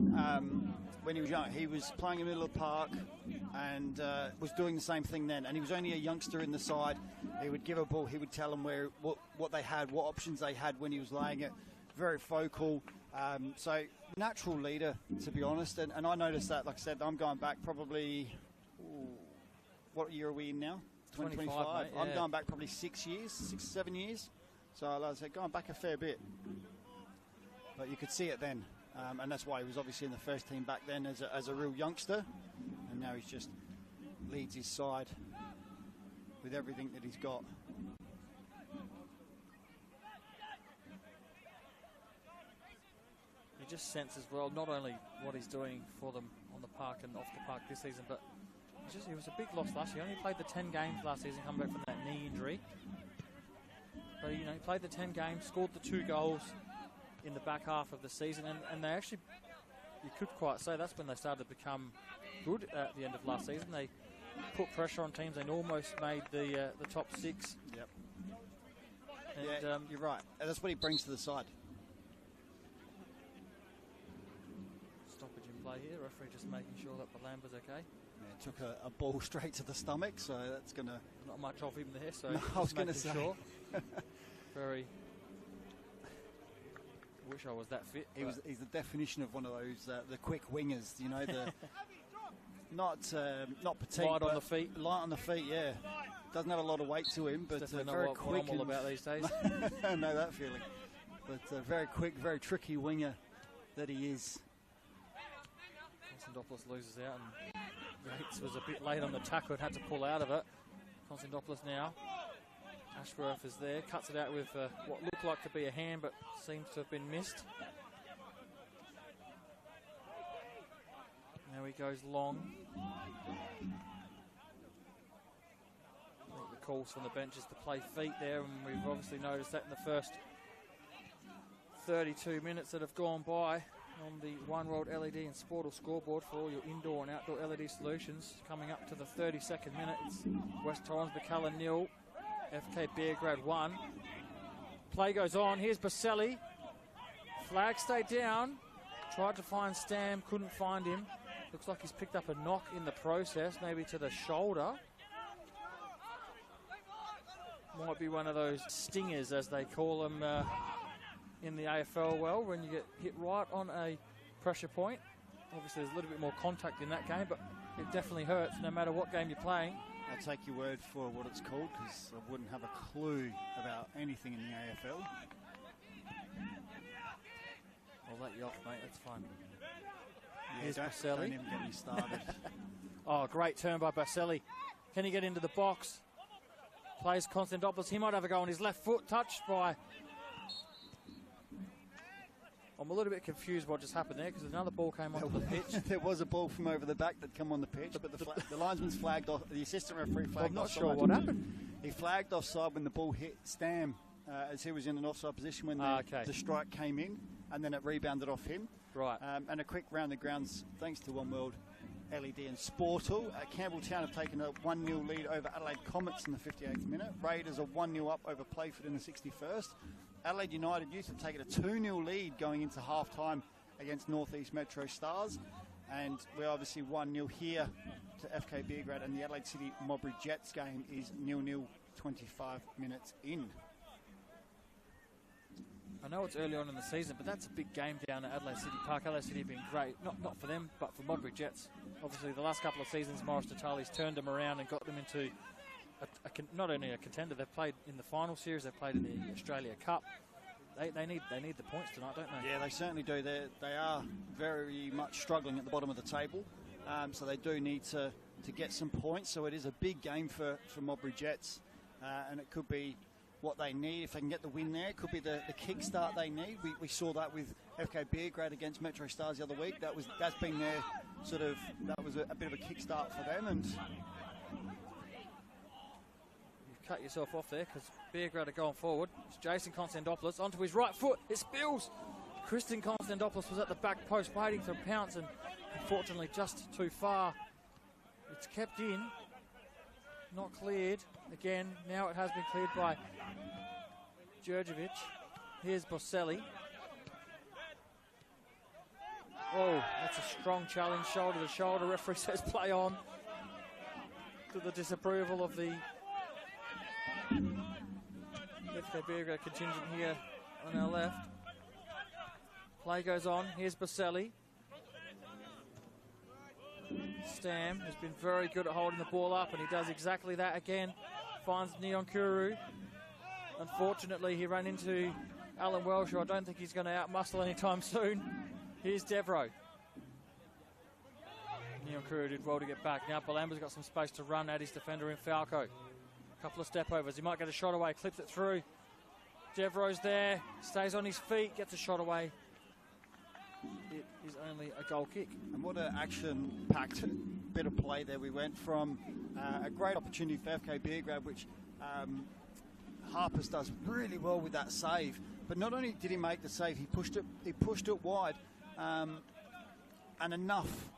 when he was young, he was playing in the middle of the park and was doing the same thing then. And he was only a youngster in the side. He would give a ball. He would tell them what they had, what options they had when he was laying it. Very focal. So natural leader, to be honest. And I noticed that, like I said, I'm going back probably. What year are we in now? 2025. Mate, yeah. I'm going back probably 6 years, 7 years. So like I said, going back a fair bit. But you could see it then. And that's why he was obviously in the first team back then as a real youngster. And now he's just leads his side with everything that he's got. You just sense as well, not only what he's doing for them on the park and off the park this season, but it was a big loss last year. He only played the 10 games last season, come back from that knee injury. But he played the 10 games, scored the 2 goals in the back half of the season, and they actually, you could quite say that's when they started to become good at the end of last season. They put pressure on teams and almost made the top 6. Yep. And, yeah, you're right. And that's what he brings to the side. Stoppage in play here. Referee just making sure that the Lamber's okay. Yeah, took a ball straight to the stomach, so that's going to... Not much of him there, so no, I was going to say. Sure. Very... Wish I was that fit. He's the definition of one of those, the quick wingers, the not petite. Light on the feet. Light on the feet, yeah. Doesn't have a lot of weight to him, but very quick. What I'm all about these days. I know that feeling. But very quick, very tricky winger that he is. Konstantopoulos loses out, and Yates was a bit late on the tackle and had to pull out of it. Konstantopoulos now. Ashworth is there, cuts it out with what looked like to be a hand, but seems to have been missed. Now he goes long. I think the calls from the bench is to play feet there, and we've obviously noticed that in the first 32 minutes that have gone by on the One World LED and Sportal scoreboard for all your indoor and outdoor LED solutions. Coming up to the 32nd minute, it's West Torrens Birkalla 0, FK Beograd 1. Play goes on. Here's Baselli. Flag stayed down. Tried to find Stam, couldn't find him. Looks like he's picked up a knock in the process, maybe to the shoulder. Might be one of those stingers, as they call them in the AFL, well, when you get hit right on a pressure point. Obviously, there's a little bit more contact in that game, but it definitely hurts no matter what game you're playing. I'll take your word for what it's called, because I wouldn't have a clue about anything in the AFL. I'll let you off, mate. That's fine. Yeah, Here's don't Baselli. even get me started. Oh, great turn by Baselli. Can he get into the box? Plays Konstantopoulos. He might have a go on his left foot. Touched by... I'm a little bit confused what just happened there, because another ball came onto the pitch. There was a ball from over the back that come on the pitch, but the linesman's flagged off. The assistant referee flagged. I'm not offside. sure what happened. He flagged offside when the ball hit Stam, as he was in an offside position when the strike came in, and then it rebounded off him. Right. And a quick round the grounds, thanks to One World LED and Sportal. Campbelltown have taken a 1-0 lead over Adelaide Comets in the 58th minute. Raiders are 1-0 up over Playford in the 61st. Adelaide United Youth have taken a 2-0 lead going into half-time against North East Metro Stars. And we're obviously 1-0 here to FK Beograd, and the Adelaide City Modbury Jets game is 0-0 25 minutes in. I know it's early on in the season, but that's a big game down at Adelaide City Park. Adelaide City have been great, not for them, but for Modbury Jets. Obviously, the last couple of seasons, Morris Tatali's turned them around and got them into not only a contender. They've played in the final series, they've played in the Australia Cup. They need the points tonight, don't they? Yeah, they certainly do. They are very much struggling at the bottom of the table, so they do need to get some points. So it is a big game for Modbury Jets, and it could be what they need. If they can get the win there, it could be the kickstart they need. We saw that with FK Beograd against Metro Stars the other week. That's been their that was a bit of a kickstart for them. And you've cut yourself off there, because Beograd are going forward. It's Jason Konstantopoulos onto his right foot. It spills. Kristen Konstantopoulos was at the back post waiting for a pounce, and unfortunately just too far. It's kept in, not cleared. Again, now it has been cleared by Djurdjevic. Here's Baselli. Oh, that's a strong challenge, shoulder to shoulder. Referee says play on, to the disapproval of the FK Beograd contingent here on our left. Play goes on. Here's Baselli. Stam has been very good at holding the ball up, and he does exactly that again. Finds Neon Kuru. Unfortunately, he ran into Alan Welsh, who I don't think he's going to outmuscle anytime soon. Here's Devro. Neon Kuru did well to get back. Now Balamba's got some space to run at his defender in Falco. A couple of step overs. He might get a shot away, clips it through. Devro's there, stays on his feet, gets a shot away. It is only a goal kick. And what an action-packed bit of play there. We went from a great opportunity for FK Beograd, which Harpers does really well with that save. But not only did he make the save, he pushed it wide, and enough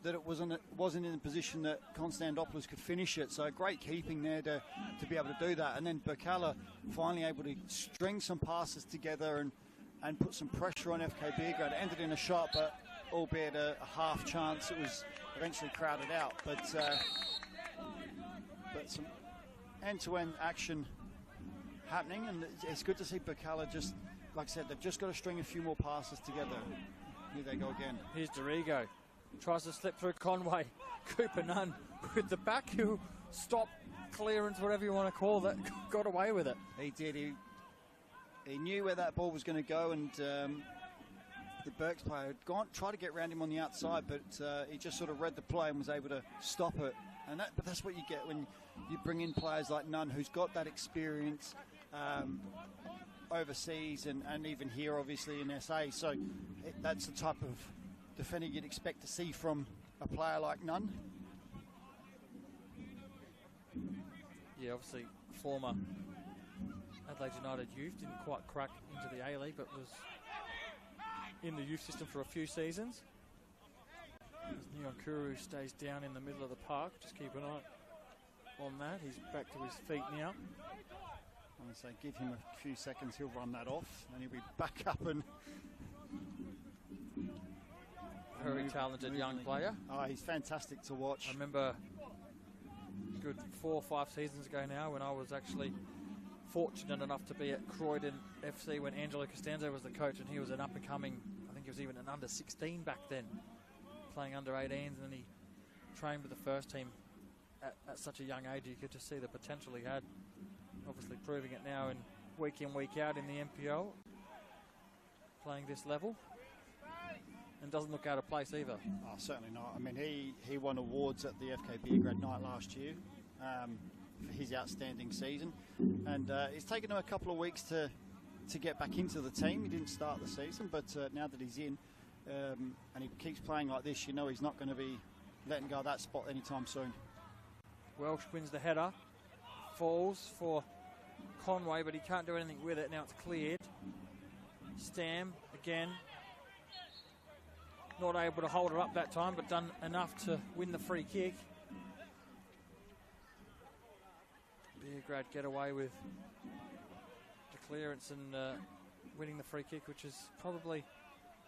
that it wasn't in a position that Konstantopoulos could finish it. So great keeping there to be able to do that. And then Birkalla finally able to string some passes together and put some pressure on FK Beograd. It ended in a shot, but albeit a half chance, it was eventually crowded out. But some end-to-end action happening, and it's good to see Birkalla just, like I said, they've just got to string a few more passes together. Here they go again. Here's Dorigo. Tries to slip through Conway. Cooper Nunn with the back who stop clearance, whatever you want to call that, got away with it. He did. He knew where that ball was going to go, and the Berks player had tried to get around him on the outside, but he just sort of read the play and was able to stop it. And but that's what you get when you bring in players like Nunn, who's got that experience overseas and even here, obviously, in SA. So that's the type of defender you'd expect to see from a player like Nunn. Yeah, obviously, former Adelaide United youth, didn't quite crack into the A-League, but was in the youth system for a few seasons. As Nyonkuru stays down in the middle of the park, just keep an eye on that. He's back to his feet now. I'm going to say give him a few seconds, he'll run that off, and he'll be back up and... Very talented young player. Oh, he's fantastic to watch. I remember a good 4 or 5 seasons ago now when I was actually fortunate enough to be at Croydon FC when Angelo Costanzo was the coach, and he was an up-and-coming, I think he was even an under-16 back then, playing under-18s, and then he trained with the first team at such a young age. You could just see the potential he had. Obviously proving it now week in, week out in the NPL, playing this level. And doesn't look out of place either. Oh, certainly not. I mean, he won awards at the FK Beograd night last year for his outstanding season. And it's taken him a couple of weeks to get back into the team. He didn't start the season, but now that he's in and he keeps playing like this, you know he's not going to be letting go of that spot anytime soon. Welsh wins the header. Falls for Conway, but he can't do anything with it. Now it's cleared. Stam again. Not able to hold her up that time, but done enough to win the free kick. Beograd get away with the clearance and winning the free kick, which is probably,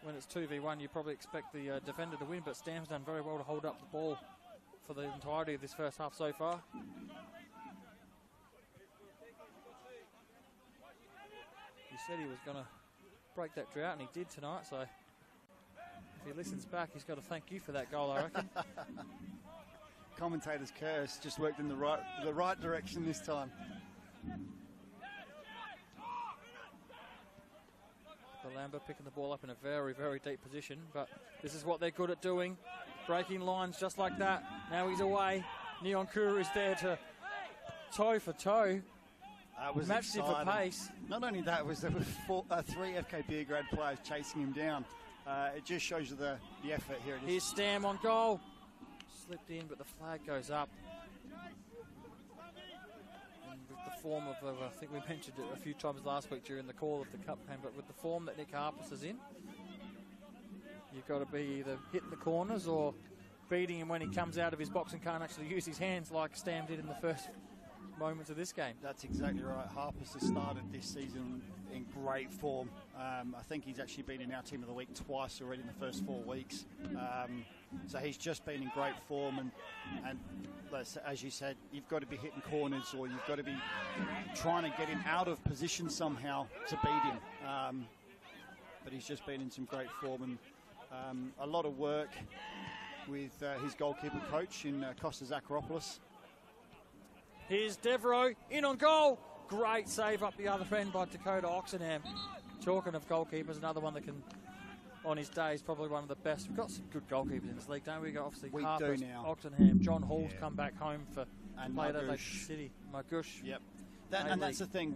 when it's 2v1, you probably expect the defender to win, but Stam's done very well to hold up the ball for the entirety of this first half so far. He said he was going to break that drought, and he did tonight, so... If he listens back, he's got to thank you for that goal, I reckon. Commentator's curse just worked in the right direction this time. Lamba picking the ball up in a very, very deep position, but this is what they're good at doing. Breaking lines just like that. Now he's away. Nyonkuru is there to toe for toe. That was matched him for pace. Not only that, there were 3 FK Beograd players chasing him down. It just shows you the effort here. Here's Stam on goal. Slipped in, but the flag goes up. And with the form of, I think we mentioned it a few times last week during the call of the cup game, but with the form that Nick Harpus is in, you've got to be either hitting the corners or beating him when he comes out of his box and can't actually use his hands like Stam did in the first moments of this game. That's exactly right. Harpus has started this season in great form. I think he's actually been in our team of the week twice already in the first 4 weeks. So he's just been in great form, and as you said, you've got to be hitting corners, or you've got to be trying to get him out of position somehow to beat him. But he's just been in some great form, and a lot of work with his goalkeeper coach in Costa Zacharopoulos. Here's Devereaux in on goal. Great save up the other end by Dakota Oxenham. Talking of goalkeepers, another one that can, on his day, is probably one of the best. We've got some good goalkeepers in this league, don't we? We've got obviously Harpers, Oxenham, John Hall's come back home for played at Adelaide City. Magush. Yep. And that's the thing.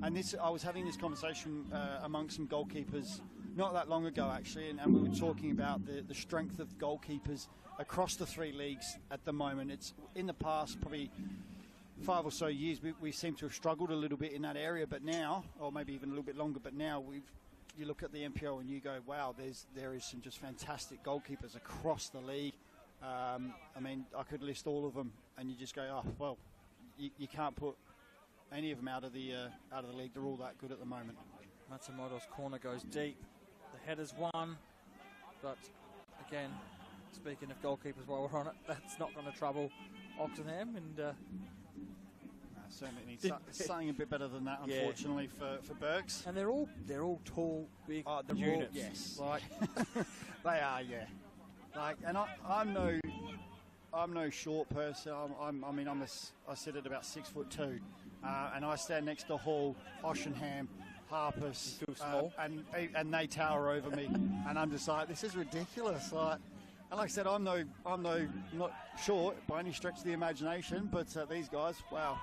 I was having this conversation amongst some goalkeepers not that long ago, actually, and we were talking about the strength of goalkeepers across the 3 leagues at the moment. It's in the past, probably 5 or so years, we seem to have struggled a little bit in that area, but now, or maybe even a little bit longer, but now you look at the NPL and you go, wow, there is some just fantastic goalkeepers across the league. I mean, I could list all of them, and you just go, oh, well, you can't put any of them out of the league. They're all that good at the moment. Matsumoto's corner goes deep. The header's won, but again, speaking of goalkeepers while we're on it, that's not going to trouble Oxenham, and certainly needs something a bit better than that, unfortunately, for Berks. And they're all tall, big units. Yes, like they are. Yeah, Like, and I'm no short person. I sit at about 6'2", and I stand next to Hall, Oshenham, Harpus, and they tower over me, and I'm just like, this is ridiculous. Like, and like I said, I'm not short by any stretch of the imagination, but these guys, wow.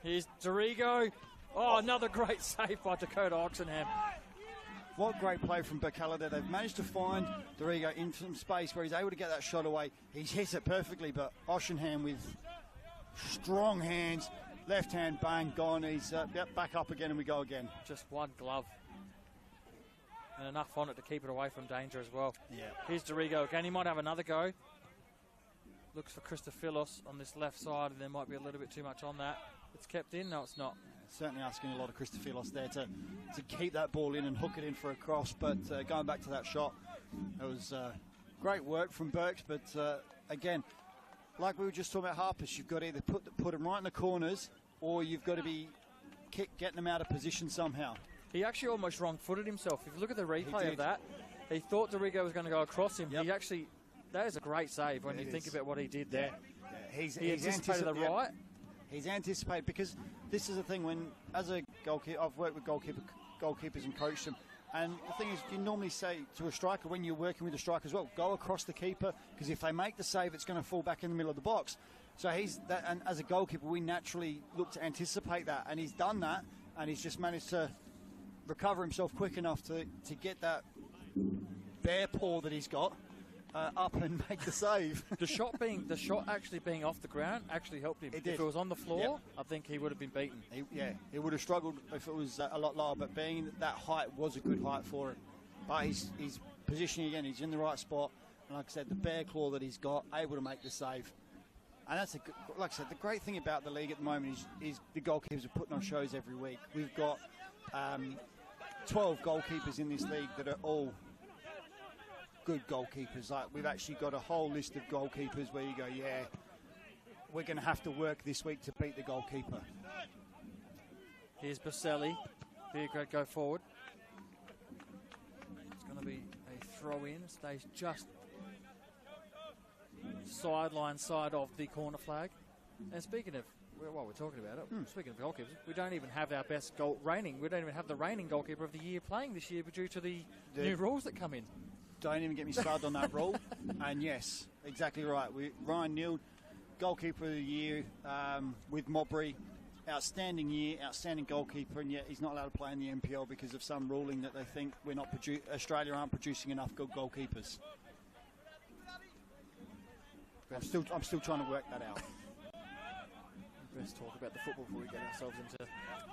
Here's Dorigo. Oh, another great save by Dakota Oxenham. What great play from Birkalla there. They've managed to find Dorigo in some space where he's able to get that shot away. He's hit it perfectly, but Oshenham with strong hands, left hand, bang, gone. He's back up again, and we go again. Just one glove. And enough on it to keep it away from danger as well. Yeah. Here's Dorigo again. He might have another go. Looks for Christophilos on this left side, and there might be a little bit too much on that. It's kept in. No, it's not. Certainly asking a lot of Christophilos there to keep that ball in and hook it in for a cross. But going back to that shot, it was great work from Burks. But again, like we were just talking about Harpus, you've got to either put them right in the corners, or you've got to be getting them out of position somehow. He actually almost wrong-footed himself. If you look at the replay of that, he thought Dorigo was going to go across him. Yep. He actually, that is a great save when you think about what he did there. Yeah. He anticipated the right. He's anticipated, because this is the thing, when, as a goalkeeper, I've worked with goalkeepers and coached them, and the thing is, you normally say to a striker, when you're working with a striker as well, go across the keeper, because if they make the save, it's going to fall back in the middle of the box. So and as a goalkeeper, we naturally look to anticipate that, and he's done that, and he's just managed to recover himself quick enough to get that bear paw that he's got up and make the save. The shot actually being off the ground actually helped him. It did. If it was on the floor, yep. I think he would have been beaten. He would have struggled if it was a lot lower, but being that height was a good height for him. But he's positioning again, he's in the right spot, and like I said, the bear claw that he's got, able to make the save. And that's, like I said, the great thing about the league at the moment is the goalkeepers are putting on shows every week. We've got 12 goalkeepers in this league that are all good goalkeepers. Like, we've actually got a whole list of goalkeepers where you go, yeah, we're going to have to work this week to beat the goalkeeper. Here's Baselli. Beograd go forward. It's going to be a throw in. Stays just sideline side of the corner flag. And speaking of, while we're talking about it, speaking of goalkeepers, we don't even have our best reigning. We don't even have the reigning goalkeeper of the year playing this year due to the new rules that come in. Don't even get me started on that rule. And yes, exactly right. Ryan Neal, goalkeeper of the year with Mobry. Outstanding year, outstanding goalkeeper, and yet he's not allowed to play in the NPL because of some ruling that they think Australia aren't producing enough good goalkeepers. I'm still trying to work that out. Best talk about the football before we get ourselves into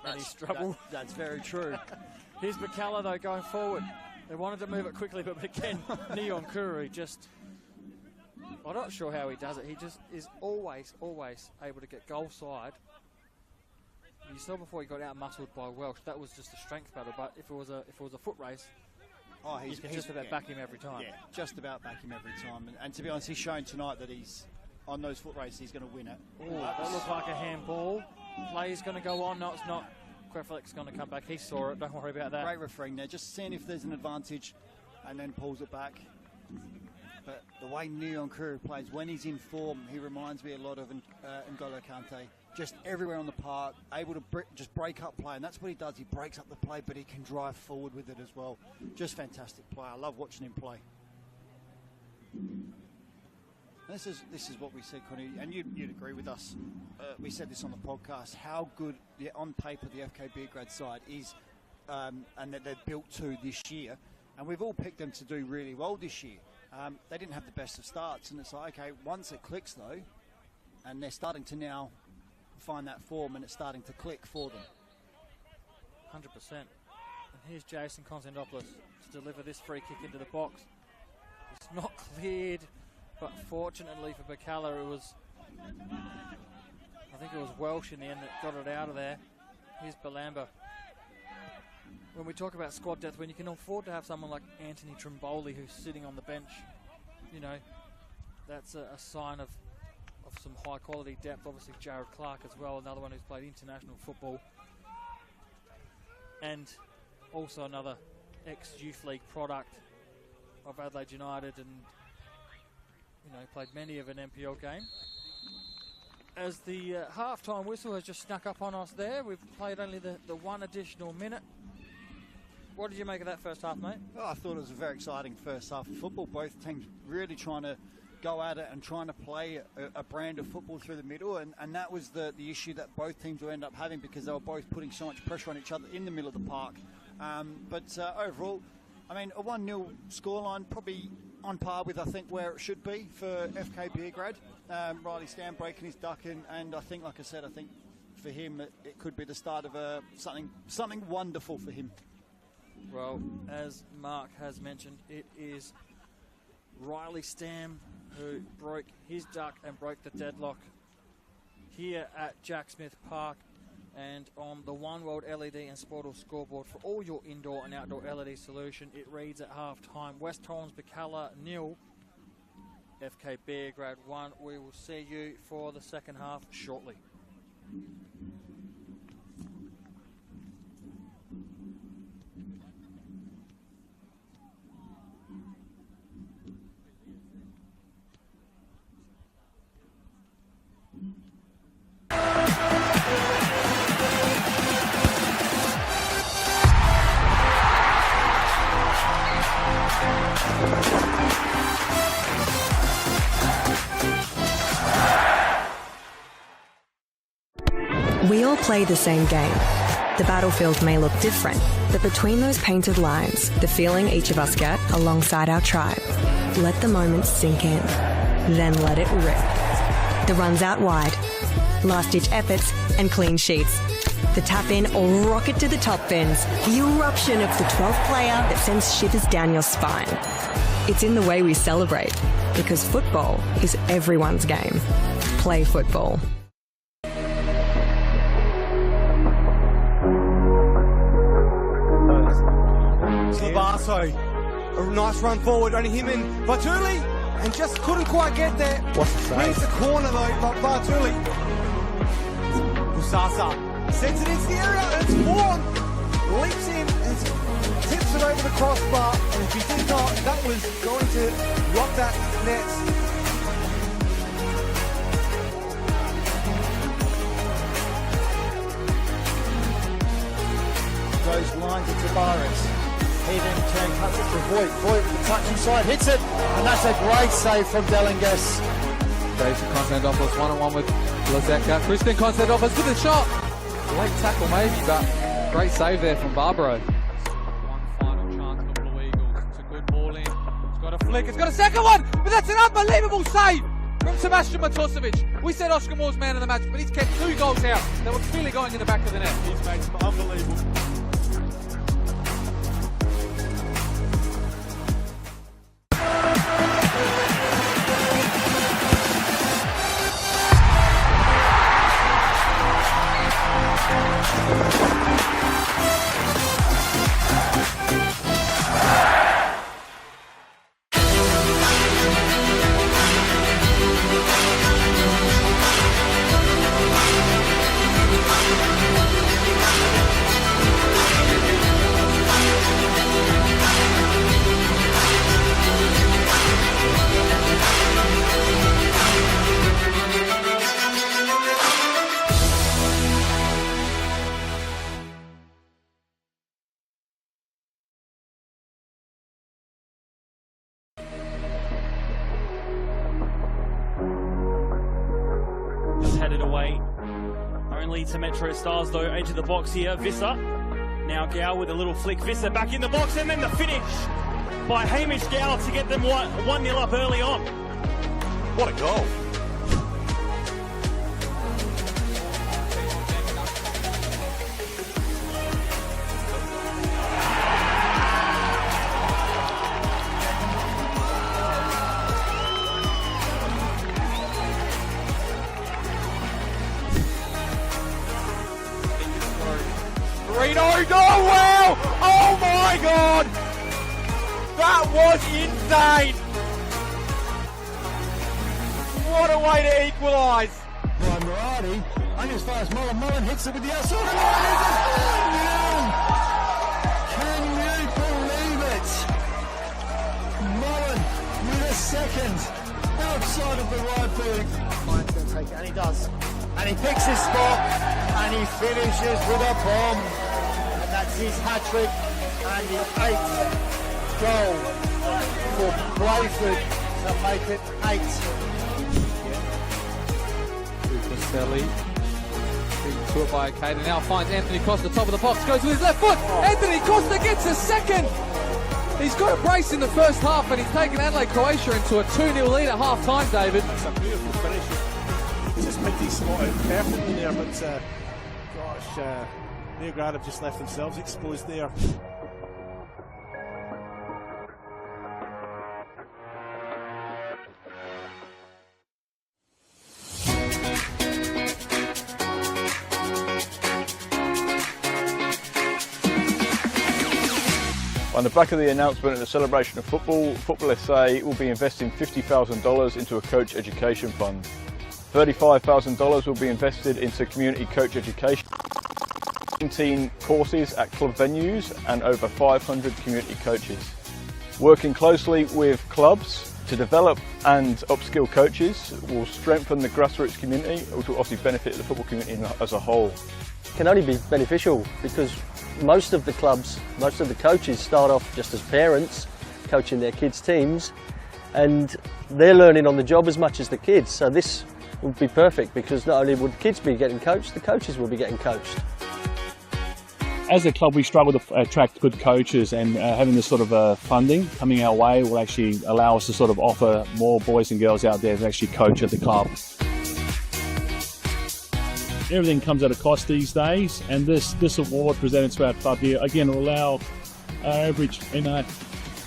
any trouble. That's very true. Here's Birkalla though going forward. They wanted to move it quickly, but again, Neon Kuru just, I'm not sure how he does it. He just is always able to get goal side. You saw before he got out-muscled by Welsh. That was just a strength battle. But if it was a foot race, you could just about back him every time. Yeah, just about back him every time. And to be honest, he's shown tonight that he's on those foot races. He's going to win it. Ooh, that looked like a handball. Play is going to go on. No, it's not. Kreflik's going to come back. He saw it. Don't worry about that. Great refereeing there. Just seeing if there's an advantage, and then pulls it back. But the way Neon Kuru plays, when he's in form, he reminds me a lot of N'Golo Kante. Just everywhere on the park, able to just break up play, and that's what he does. He breaks up the play, but he can drive forward with it as well. Just fantastic play. I love watching him play. This is what we said, Connie, and you'd agree with us. We said this on the podcast, how good on paper the FK Beograd side is, and that they're built to this year. And we've all picked them to do really well this year. They didn't have the best of starts, and it's like, okay, once it clicks though, and they're starting to now find that form, and it's starting to click for them. 100%. And here's Jason Konstantopoulos to deliver this free kick into the box. It's not cleared, but fortunately for Birkalla, I think it was Welsh in the end that got it out of there. Here's Belamba. When we talk about squad depth, when you can afford to have someone like Anthony Trimboli who's sitting on the bench, you know, that's a sign of some high quality depth. Obviously Jared Clark as well, another one who's played international football, and also another ex-Youth League product of Adelaide United and he played many of an NPL game. As the half-time whistle has just snuck up on us there, we've played only the one additional minute. What did you make of that first half, mate? Well, I thought it was a very exciting first half of football. Both teams really trying to go at it and trying to play a brand of football through the middle, and that was the issue that both teams will end up having, because they were both putting so much pressure on each other in the middle of the park. But overall, I mean, a 1-0 scoreline, probably on par with, I think, where it should be for FK Beograd. Riley Stam breaking his duck, and I think, like I said, I think for him it could be the start of something wonderful for him. Well, as Mark has mentioned, it is Riley Stam who broke his duck and broke the deadlock here at Jack Smith Park. And on the One World LED and Sportal scoreboard for all your indoor and outdoor LED solution, it reads at half-time, West Torrens Birkalla 0, FK Beograd 1. We will see you for the second half shortly. We all play the same game. The battlefield may look different, but between those painted lines, the feeling each of us get alongside our tribe. Let the moment sink in, then let it rip. The runs out wide, last-ditch efforts and clean sheets. The tap-in or rocket to the top bins. The eruption of the 12th player that sends shivers down your spine. It's in the way we celebrate, because football is everyone's game. Play football. A nice run forward, only him and Bartuli, and just couldn't quite get there. What's the save? Needs the corner though, but Bartuli. Usasa sends it into the area, and it's Vaughan. Leaps in and tips it over the crossbar, and if he did not, that was going to rock that net. Those lines of Tavares. He then cuts it to Voigt. Voigt with the touch inside, hits it, and that's a great save from Delingus. Jason Constantopoulos one-on-one with Lazeka. Crispin Constantopoulos with a shot. Late tackle maybe, but great save there from Barbaro. One final chance for the Blue Eagles. It's a good ball in. It's got a flick. It's got a second one, but that's an unbelievable save from Sebastian Matosevic. We said Oscar Moore's man of the match, but he's kept 2 goals out. They were clearly going in the back of the net. He's made some unbelievable. Headed away. Only to Metro Stars though. Edge of the box here. Visser. Now Gow with a little flick. Visser back in the box, and then the finish by Hamish Gow to get them 1-0 up early on. What a goal. Oh wow! Oh my god! That was insane! What a way to equalise! Brian Murati, only as far as Mullen. Mullen hits it with the outside line. Can you believe it? Mullen with a second. outside of the right boot. Ryan's going to take it, and he does. And he picks his spot, and he finishes with a bomb. And that's his hat-trick, and the 8th goal for Brayford to make it 8. Costelli, being put by Caden, now finds Anthony Costa, top of the box, goes with his left foot. Anthony Costa gets a second. He's got a brace in the first half, and he's taken Adelaide Croatia into a 2-0 lead at half time, David. That's a beautiful finish. He just picked his spot out perfectly there, but gosh, Beograd have just left themselves exposed there. On the back of the announcement of the celebration of football, FootballSA will be investing $50,000 into a coach education fund. $35,000 will be invested into community coach education, 19 courses at club venues and over 500 community coaches. Working closely with clubs to develop and upskill coaches will strengthen the grassroots community, which will obviously benefit the football community as a whole. It can only be beneficial because most of the clubs, most of the coaches start off just as parents coaching their kids' teams, and they're learning on the job as much as the kids. So this would be perfect because not only would kids be getting coached, the coaches will be getting coached. As a club, we struggle to attract good coaches, and having this sort of funding coming our way will actually allow us to sort of offer more boys and girls out there to actually coach at the club. Everything comes at a cost these days, and this award presented to our club here again will allow our average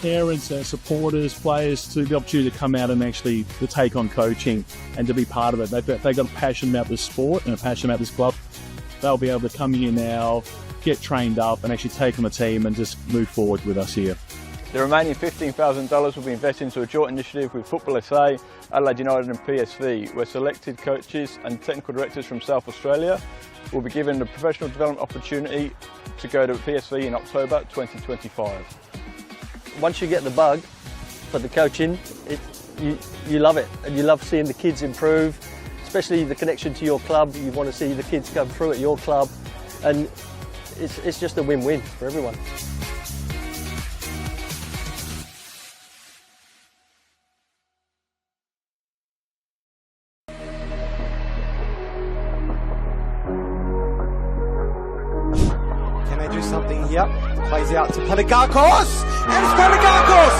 parents, supporters, players to the opportunity to come out and actually to take on coaching and to be part of it. They've got a passion about this sport and a passion about this club. They'll be able to come here now, get trained up, and actually take on a team and just move forward with us here. The remaining $15,000 will be invested into a joint initiative with FootballSA, Adelaide United and PSV, where selected coaches and technical directors from South Australia will be given the professional development opportunity to go to PSV in October 2025. Once you get the bug for the coaching, you love it, and you love seeing the kids improve, especially the connection to your club. You want to see the kids come through at your club, and it's just a win-win for everyone. Something here, plays out to Panagakos, and it's Panagakos!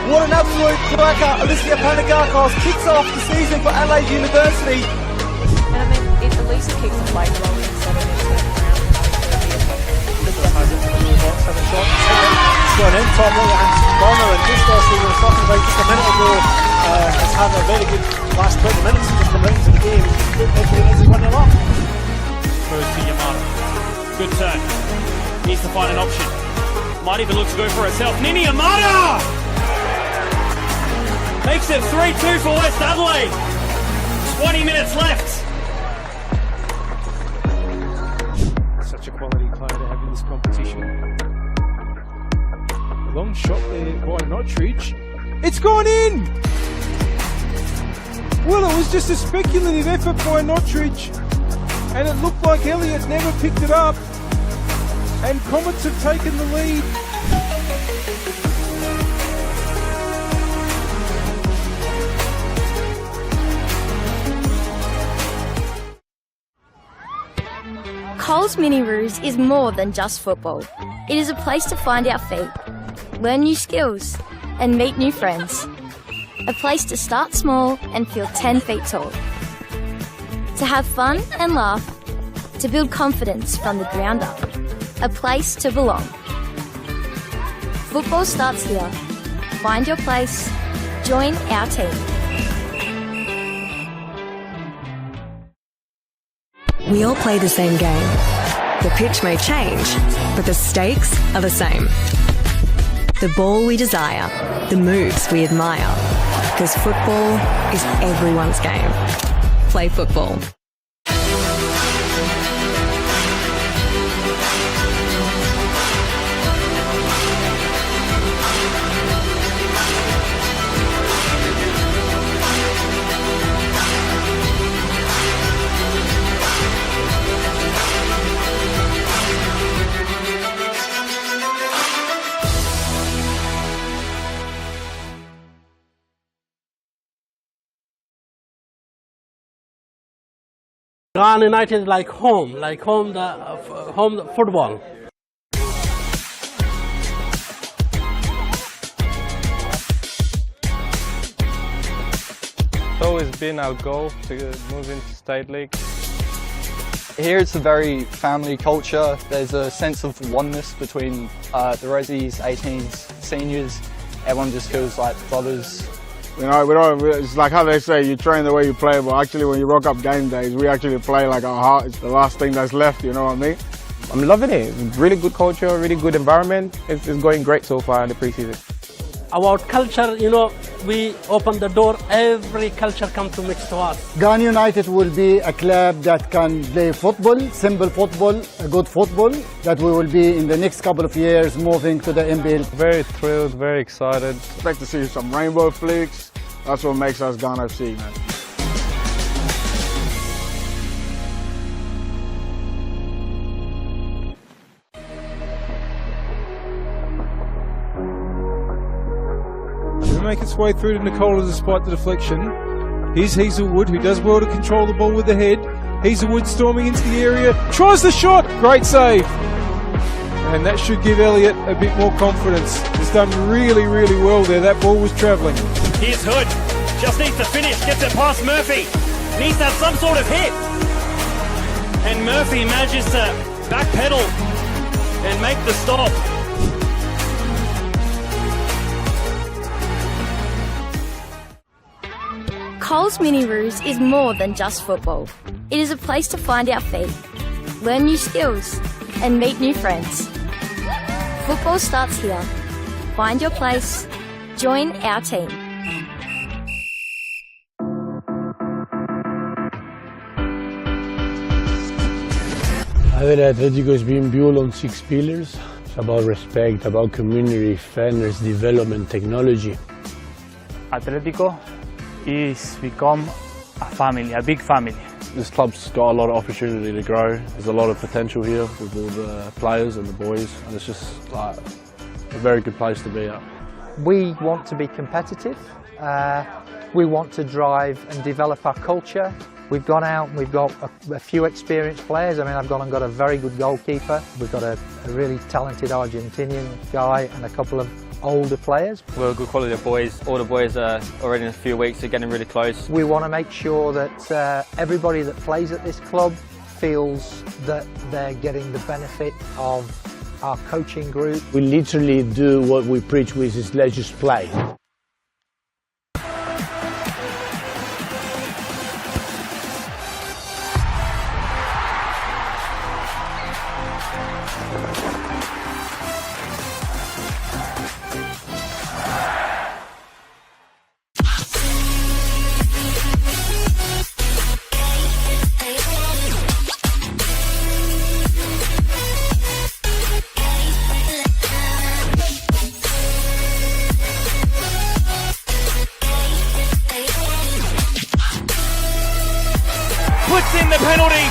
What an absolute cracker! Alicia Panagakos kicks off the season for Adelaide University. And I mean, if at least it keeps the play rolling instead of it turning around and having to be a Have a shot, it's gone in, Tom and Bonner, and just as we were talking about just a minute ago, has had a very good last 20 minutes just come into the game. It's 1-0 up. Through to Yamada. Good turn. Needs to find an option. Might even look to go for herself. Nini Yamada! Makes it 3-2 for West Adelaide. 20 minutes left. Such a quality player to have in this competition. A long shot there by Notridge. It's gone in! Well, it was just a speculative effort by Notridge, and it looked like Elliott never picked it up, and Comets have taken the lead. Coles Mini Roos is more than just football. It is a place to find our feet, learn new skills, and meet new friends. A place to start small and feel 10 feet tall. To have fun and laugh, to build confidence from the ground up. A place to belong. Football starts here. Find your place. Join our team. We all play the same game. The pitch may change, but the stakes are the same. The ball we desire, the moves we admire. Because football is everyone's game. Play football. Ghan United like home football. It's always been our goal to move into State League. Here it's a very family culture. There's a sense of oneness between the Resis, 18s, seniors. Everyone just feels like brothers. You know, it's like how they say, you train the way you play, but actually when you rock up game days, we actually play like our heart is the last thing that's left, you know what I mean? I'm loving it. Really good culture, really good environment. It's going great so far in the pre-season. About culture, you know, we open the door, every culture comes to mix to us. Ghan United will be a club that can play football, simple football, a good football, that we will be in the next couple of years moving to the NPL. Very thrilled, very excited. Expect to see some rainbow flicks. That's what makes us Ghan FC, man. To make its way through to Nicola despite the deflection. Here's Hazelwood, who does well to control the ball with the head. Hazelwood storming into the area, tries the shot, great save. And that should give Elliott a bit more confidence. He's done really, really well there. That ball was travelling. Here's Hood. Just needs to finish. Gets it past Murphy. Needs to have some sort of hit. And Murphy manages to backpedal and make the stop. Coles Mini Roos is more than just football. It is a place to find our feet, learn new skills, and meet new friends. Football starts here. Find your place. Join our team. I think Atletico is being built on 6 pillars. It's about respect, about community, fairness, development, technology. Atletico is become a family, a big family. This club's got a lot of opportunity to grow. There's a lot of potential here with all the players and the boys, and it's just like a very good place to be at. We want to be competitive. We want to drive and develop our culture. We've gone out and we've got a few experienced players. I mean, I've gone and got a very good goalkeeper. We've got a really talented Argentinian guy and a couple of older players. We're a good quality of boys. All the boys are already in a few weeks, they're getting really close. We want to make sure that everybody that plays at this club feels that they're getting the benefit of our coaching group. We literally do what we preach, which is let's just play. Puts in the penalty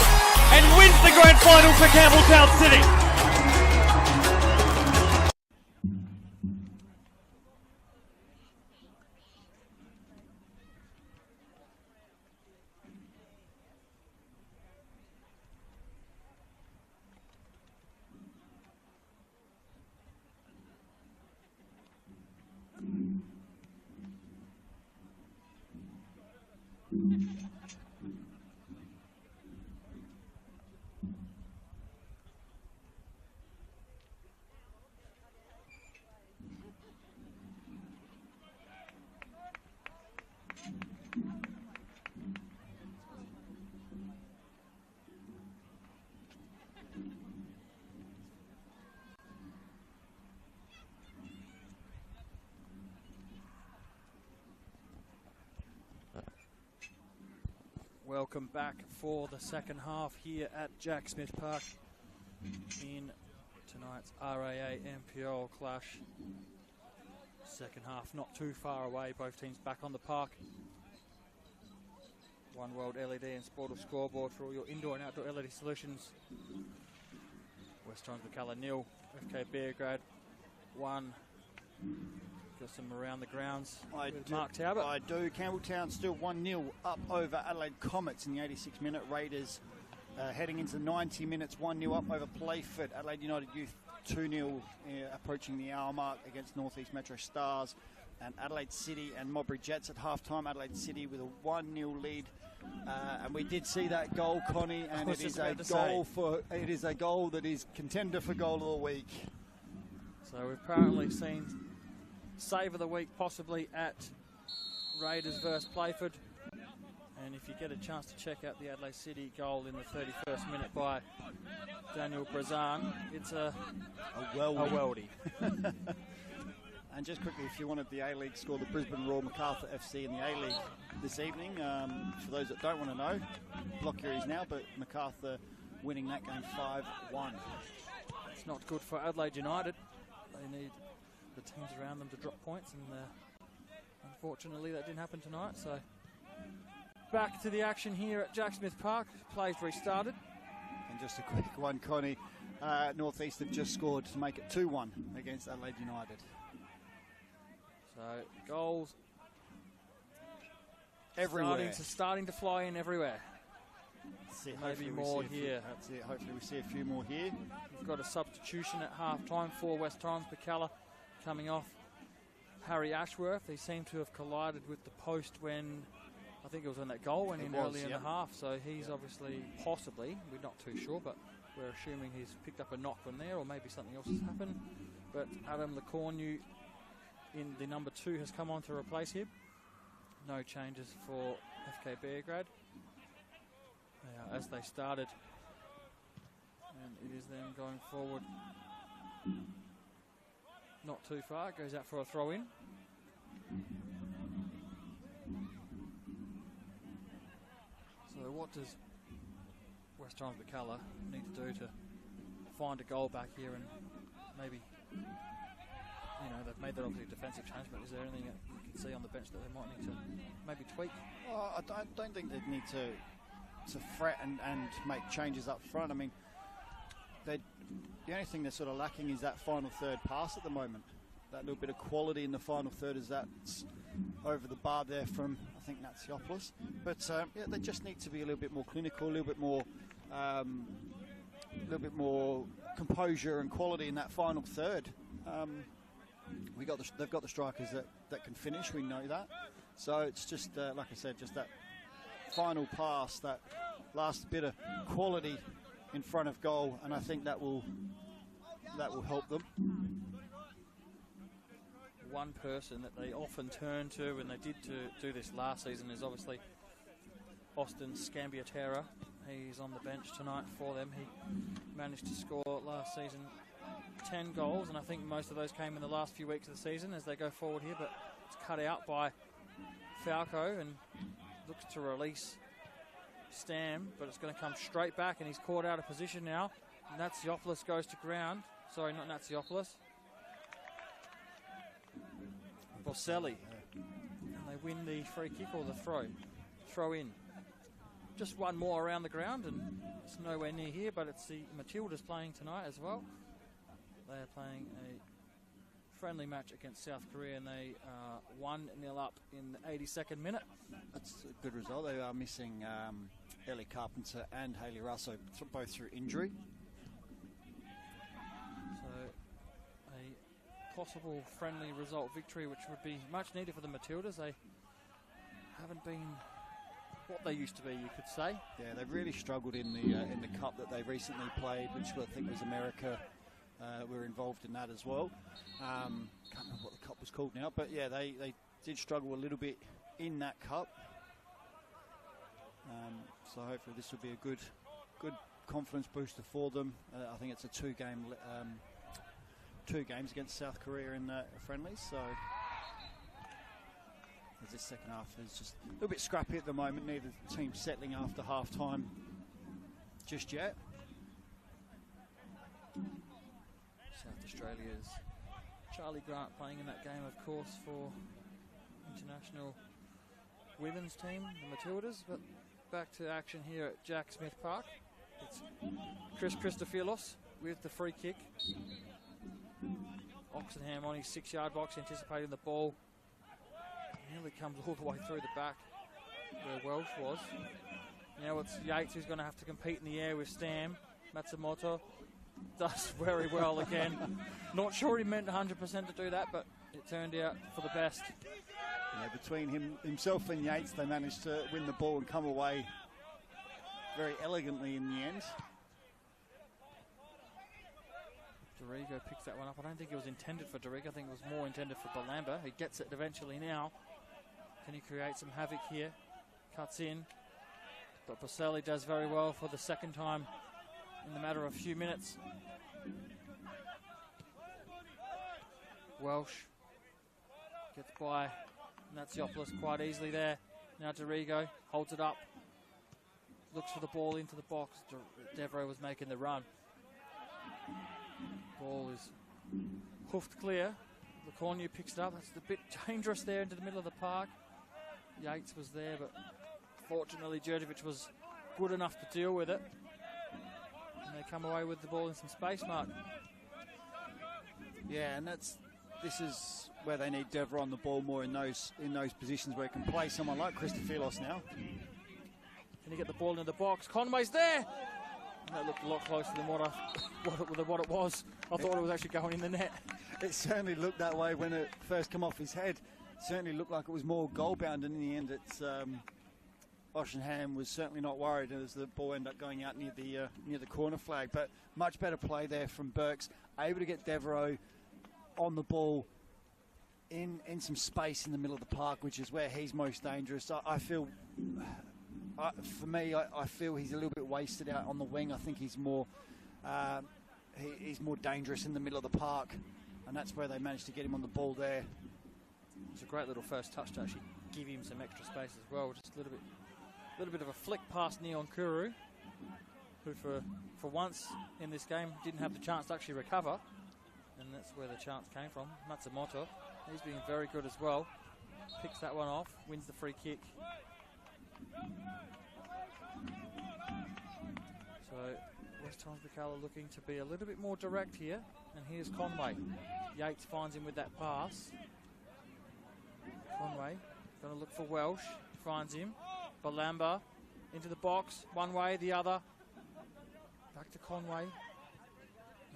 and wins the grand final for Campbelltown City. Welcome back for the second half here at Jack Smith Park in tonight's RAA NPL clash. Second half not too far away, both teams back on the park. One World LED and Sportal scoreboard for all your indoor and outdoor LED solutions. West Torrens Birkalla 0, FK Beograd 1. Got some around the grounds. Mark Talbot. I do. Campbelltown still 1-0 up over Adelaide Comets in the 86th minute. Raiders heading into 90 minutes, 1-0 up over Playford. Adelaide United Youth 2-0 approaching the hour mark against North East Metro Stars. And Adelaide City and Modbury Jets at half-time. Adelaide City with a 1-0 lead. And we did see that goal, Connie, and it is a goal that is contender for goal of the week. So we've apparently seen save of the week possibly at Raiders versus Playford. And if you get a chance to check out the Adelaide City goal in the 31st minute by Daniel Brazan, it's a worldie. And just quickly, if you wanted the A-League score, the Brisbane Roar Macarthur FC in the A-League this evening. For those that don't want to know, block your ears now, but Macarthur winning that game 5-1. It's not good for Adelaide United. They need the teams around them to drop points, and unfortunately that didn't happen tonight. So back to the action here at Jack Smith Park. Play's restarted. And just a quick one, Connie. North East have just scored to make it 2-1 against Adelaide United. So goals everywhere. Starting to fly in everywhere. Maybe more here. That's it. Hopefully we see a few more here. We've got a substitution at half-time for West Torrens. Birkalla coming off Harry Ashworth. He seemed to have collided with the post when, I think it was when that goal went in early in the half. So he's obviously, possibly, we're not too sure, but we're assuming he's picked up a knock from there, or maybe something else has happened. But Adam Lecornu in the number 2 has come on to replace him. No changes for FK Beograd as they started, and it is them going forward not too far. Goes out for a throw in. So what does West Torrens Birkalla need to do to find a goal back here, and maybe, you know, they've made that obviously defensive change, but is there anything that you can see on the bench that they might need to maybe tweak? I don't think they need to fret and make changes up front. I mean, the only thing they're sort of lacking is that final third pass at the moment. That little bit of quality in the final third, as that's over the bar there from, I think, Natsiopoulos. But yeah, they just need to be a little bit more clinical, a little bit more composure and quality in that final third. They've got the strikers that can finish. We know that. So it's just like I said, just that final pass, that last bit of quality in front of goal, and I think that will help them. One person that they often turn to, and they did do this last season, is obviously Austin Scambiatera. He's on the bench tonight for them. He managed to score last season 10 goals, and I think most of those came in the last few weeks of the season as they go forward here, but it's cut out by Falco and looks to release Stam, but it's going to come straight back, and he's caught out of position now. Natsiopoulos goes to ground. Sorry, not Natsiopoulos. Boselli. And they win the free kick or the throw in. Just one more around the ground, and it's nowhere near here, but it's the Matildas playing tonight as well. They are playing a friendly match against South Korea, and they are 1-0 up in the 82nd minute. That's a good result. They are missing Ellie Carpenter and Hayley Russo, both through injury. So a possible friendly result victory, which would be much needed for the Matildas. They haven't been what they used to be, you could say. Yeah, they've really struggled in the cup that they recently played, which I think was America. We're involved in that as well. Can't remember what the cup was called now, but yeah, they did struggle a little bit in that cup. So hopefully this will be a good confidence booster for them. I think it's a two games against South Korea in the friendlies. So as this second half is just a little bit scrappy at the moment. Neither team settling after half time just yet. South Australia's Charlie Grant playing in that game, of course, for international women's team, the Matildas. But back to action here at Jack Smith Park. It's Chris Christophilos with the free kick. Oxenham on his 6-yard box, anticipating the ball. Nearly comes all the way through the back where Welsh was. Now it's Yates who's going to have to compete in the air with Stam. Matsumoto does very well again. Not sure he meant 100% to do that, but it turned out for the best. Yeah, between himself and Yates, they managed to win the ball and come away very elegantly in the end. Dorigo picks that one up. I don't think it was intended for Dorigo. I think it was more intended for Balamba. He gets it eventually now. Can he create some havoc here? Cuts in. But Baselli does very well for the second time in the matter of a few minutes. Welsh gets by Natsiopoulos quite easily there. Now Dorigo holds it up. Looks for the ball into the box. Devereaux was making the run. Ball is hoofed clear. Lecornu picks it up. That's a bit dangerous there into the middle of the park. Yates was there, but fortunately Djurdjevic was good enough to deal with it. And they come away with the ball in some space, Mark. Yeah, and this is where they need Devereaux on the ball more in those positions where he can play someone like Christophilos now. Can he get the ball into the box? Conway's there! And that looked a lot closer than what it was. I thought it was actually going in the net. It certainly looked that way when it first came off his head. It certainly looked like it was more goal-bound, and in the end it's Oshenham was certainly not worried as the ball ended up going out near the corner flag. But much better play there from Burks, able to get Devereaux on the ball in some space in the middle of the park, which is where he's most dangerous. I feel, for me, I feel he's a little bit wasted out on the wing. I think he's more dangerous in the middle of the park, and that's where they managed to get him on the ball there. It's a great little first touch to actually give him some extra space as well. Just a little bit of a flick past Neon Kuru, who for once in this game didn't have the chance to actually recover, and that's where the chance came from. Matsumoto, he's been very good as well. Picks that one off, wins the free kick. So West Torrens Birkalla looking to be a little bit more direct here, and here's Conway. Yates finds him with that pass. Conway going to look for Welsh, finds him. Balamba into the box, one way, the other. Back to Conway.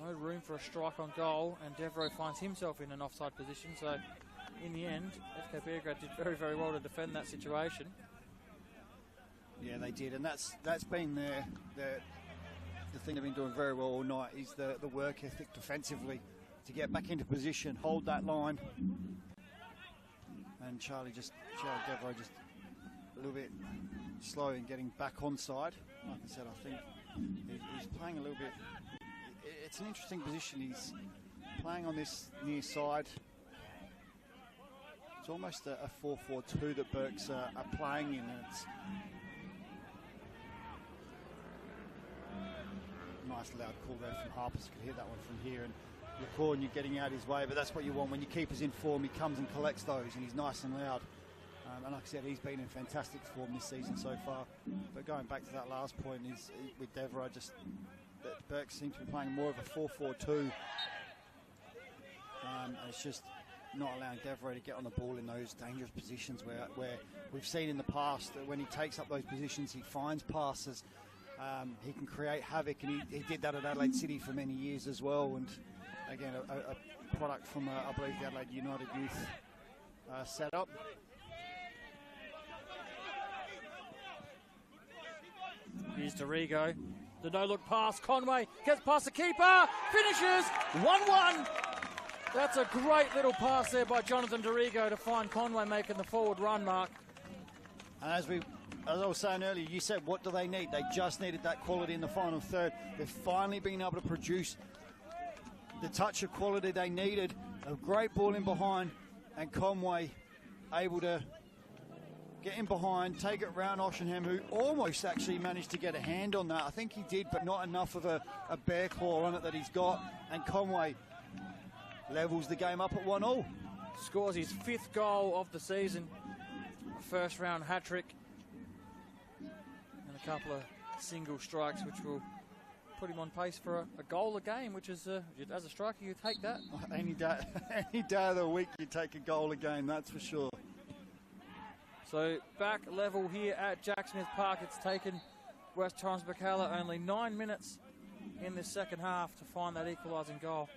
No room for a strike on goal, and Devereaux finds himself in an offside position. So in the end, FK Beograd did very, very well to defend that situation. Yeah, they did, and that's been the thing they've been doing very well all night is the work ethic defensively to get back into position, hold that line, and Charlie Devereaux just a little bit slow in getting back onside. Like I said, I think he's playing a little bit. It's an interesting position. He's playing on this near side. It's almost a 4-4-2 that Burks are playing in, and it's nice loud call there from Harpers. Could hear that one from here, and Lecornu getting out his way, but that's what you want when your keeper's in form. He comes and collects those, and he's nice and loud. And like I said, he's been in fantastic form this season so far. But going back to that last point is with Devereaux, just that Burks seems to be playing more of a 4-4-2. And it's just not allowing Devereaux to get on the ball in those dangerous positions where we've seen in the past that when he takes up those positions, he finds passes. He can create havoc, and he did that at Adelaide City for many years as well. And again, a product from, I believe, the Adelaide United Youth setup. Here's Dorigo. The no-look pass. Conway gets past the keeper. Finishes 1-1. That's a great little pass there by Jonathan Dorigo to find Conway making the forward run, Mark. And as I was saying earlier, you said, what do they need? They just needed that quality in the final third. They've finally been able to produce the touch of quality they needed. A great ball in behind, and Conway able to get in behind, take it round Oshenham, who almost actually managed to get a hand on that. I think he did, but not enough of a bear claw on it that he's got. And Conway levels the game up at 1-1. Scores his 5th goal of the season. A first round hat-trick. And a couple of single strikes, which will put him on pace for a goal a game, which is, as a striker, you take that. Any day of the week, you take a goal a game, that's for sure. So back level here at Jack Smith Park. It's taken West Torrens Birkalla, only 9 minutes in this second half to find that equalising goal.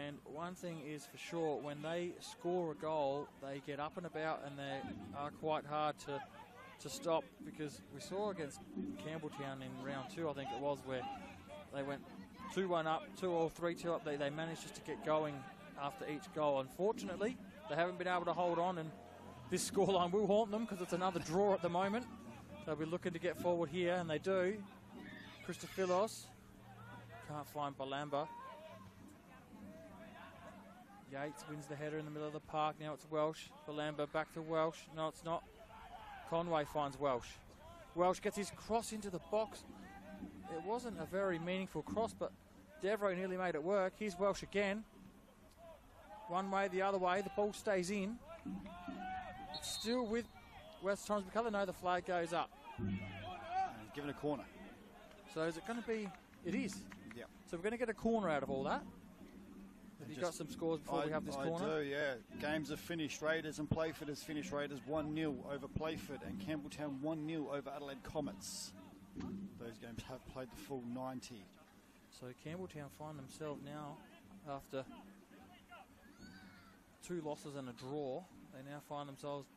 And one thing is for sure, when they score a goal, they get up and about, and they are quite hard to stop, because we saw against Campbelltown in round 2, I think it was, where they went 2-1 up, 2-3, 2 up. They managed just to get going after each goal. Unfortunately, they haven't been able to hold on, and this scoreline will haunt them because it's another draw at the moment. They'll be looking to get forward here, and they do. Christophilos can't find Balamba. Yates wins the header in the middle of the park. Now it's Welsh. Balamba back to Welsh. No, it's not. Conway finds Welsh. Welsh gets his cross into the box. It wasn't a very meaningful cross, but Devereaux nearly made it work. Here's Welsh again. One way, the other way. The ball stays in. It's still with West Torrens Birkalla. No, the flag goes up. He's given a corner. So is it going to be... It is. Yeah. So we're going to get a corner out of all that. Have you got some scores before we have this corner? I do, yeah. Games have finished. Raiders and Playford has finished. Raiders 1-0 over Playford, and Campbelltown 1-0 over Adelaide Comets. Those games have played the full 90. So Campbelltown find themselves now, after 2 losses and a draw, they now find themselves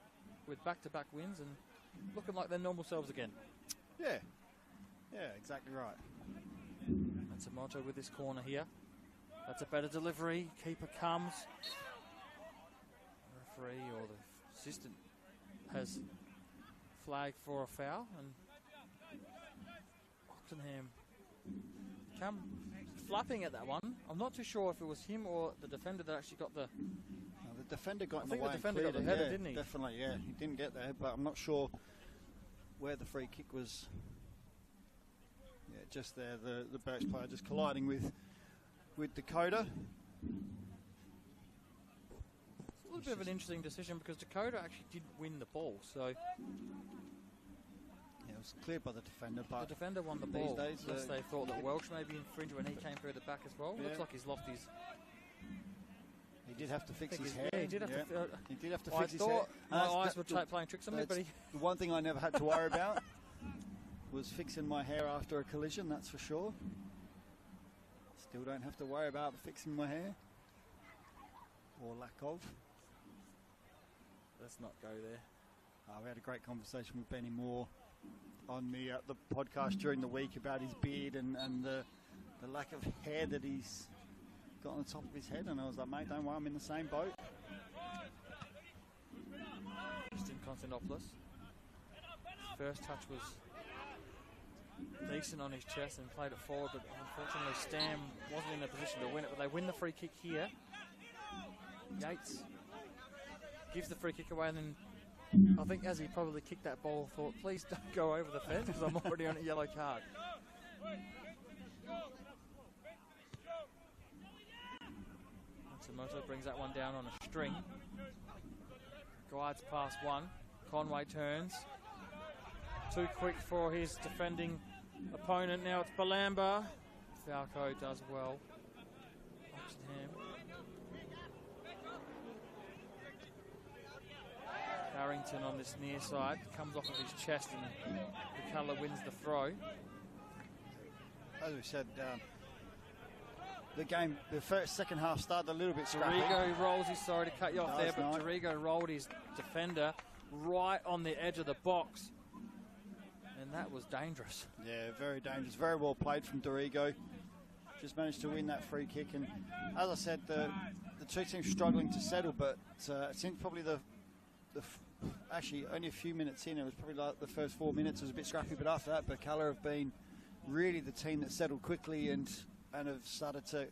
with back-to-back wins and looking like their normal selves again. Yeah. Yeah, exactly right. That's a motto with this corner here. That's a better delivery. Keeper comes. The referee or the assistant has flagged for a foul, and Oxenham come flapping at that one. I'm not too sure if it was him or the defender that actually got the... The defender got in the way. I think the defender got the header, didn't he? Definitely, yeah. He didn't get there, but I'm not sure where the free kick was. Yeah, just there. The Berks player just colliding with Dakota. It's a little bit of an interesting decision because Dakota actually did win the ball, so... Yeah, it was cleared by the defender, but... The defender won the these ball, days, unless they thought that Welsh maybe infringed when he came through the back as well. Yeah. Looks like he's lost his... He did have to fix his hair. Yeah, he did have to... he did have to I fix his hair. thought my eyes were playing tricks on me, but he... The one thing I never had to worry about was fixing my hair after a collision, that's for sure. Still don't have to worry about fixing my hair. Or lack of. Let's not go there. We had a great conversation with Benny Moore on the podcast during the week about his beard and the lack of hair that he's got on the top of his head, and I was like, mate, don't worry, I'm in the same boat. Just in Constantopoulos. First touch was decent on his chest and played it forward, but unfortunately Stam wasn't in a position to win it, but they win the free kick here. Yates gives the free kick away, and then I think as he probably kicked that ball, thought, please don't go over the fence because I'm already on a yellow card. Matsumoto brings that one down on a string. Glides past one. Conway turns. Too quick for his defending opponent. Now it's Balamba. Falco does well. Oxenham. Harrington on this near side. Comes off of his chest and Birkalla wins the throw. As we said, the game, the second half started a little bit scrappy. Dorigo rolls his, sorry to cut you off there, but nice. Dorigo rolled his defender right on the edge of the box. And that was dangerous. Yeah, very dangerous. Very well played from Dorigo. Just managed to win that free kick. And as I said, the two teams struggling to settle, but since probably actually only a few minutes in, it was probably like the first 4 minutes was a bit scrappy, but after that, Birkalla have been really the team that settled quickly and have started to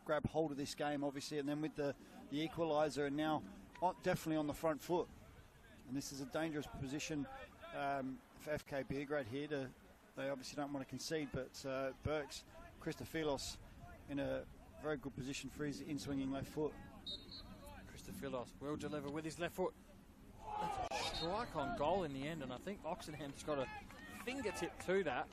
grab hold of this game, obviously, and then with the equaliser, and now definitely on the front foot. And this is a dangerous position for FK Beograd here. They obviously don't want to concede, but Burks, Christophilos in a very good position for his in-swinging left foot. Christophilos will deliver with his left foot. That's a strike on goal in the end, and I think Oxenham's got a fingertip to that.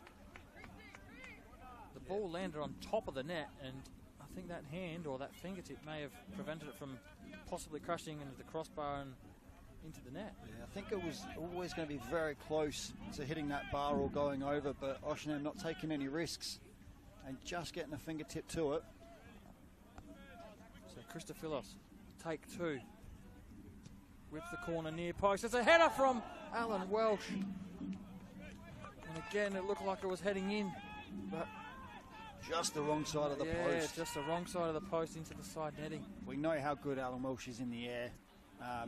The ball landed on top of the net, and I think that hand or that fingertip may have prevented it from possibly crashing into the crossbar and into the net. Yeah, I think it was always going to be very close to hitting that bar or going over, but Oshingham not taking any risks and just getting a fingertip to it. So Christophilos, take 2. Whips the corner near post. It's a header from Alan Welsh. And again, it looked like it was heading in, but just the wrong side of the post. Yeah, just the wrong side of the post into the side netting. We know how good Alan Welsh is in the air,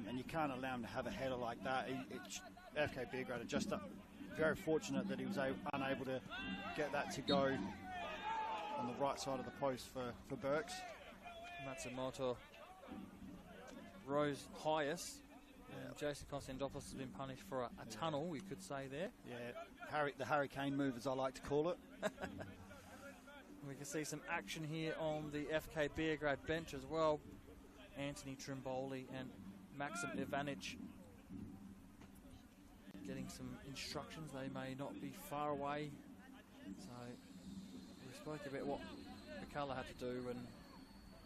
and you can't allow him to have a header like that. FK Beograd are just very fortunate that he was unable to get that to go on the right side of the post for Berks. Matsumoto rose highest. And Jason Constantopoulos has been punished for a tunnel, we could say there. Yeah, the Hurricane move, as I like to call it. We can see some action here on the FK Beograd bench as well. Anthony Trimboli and Maxim Ivanic getting some instructions. They may not be far away. So we spoke about what Birkalla had to do, and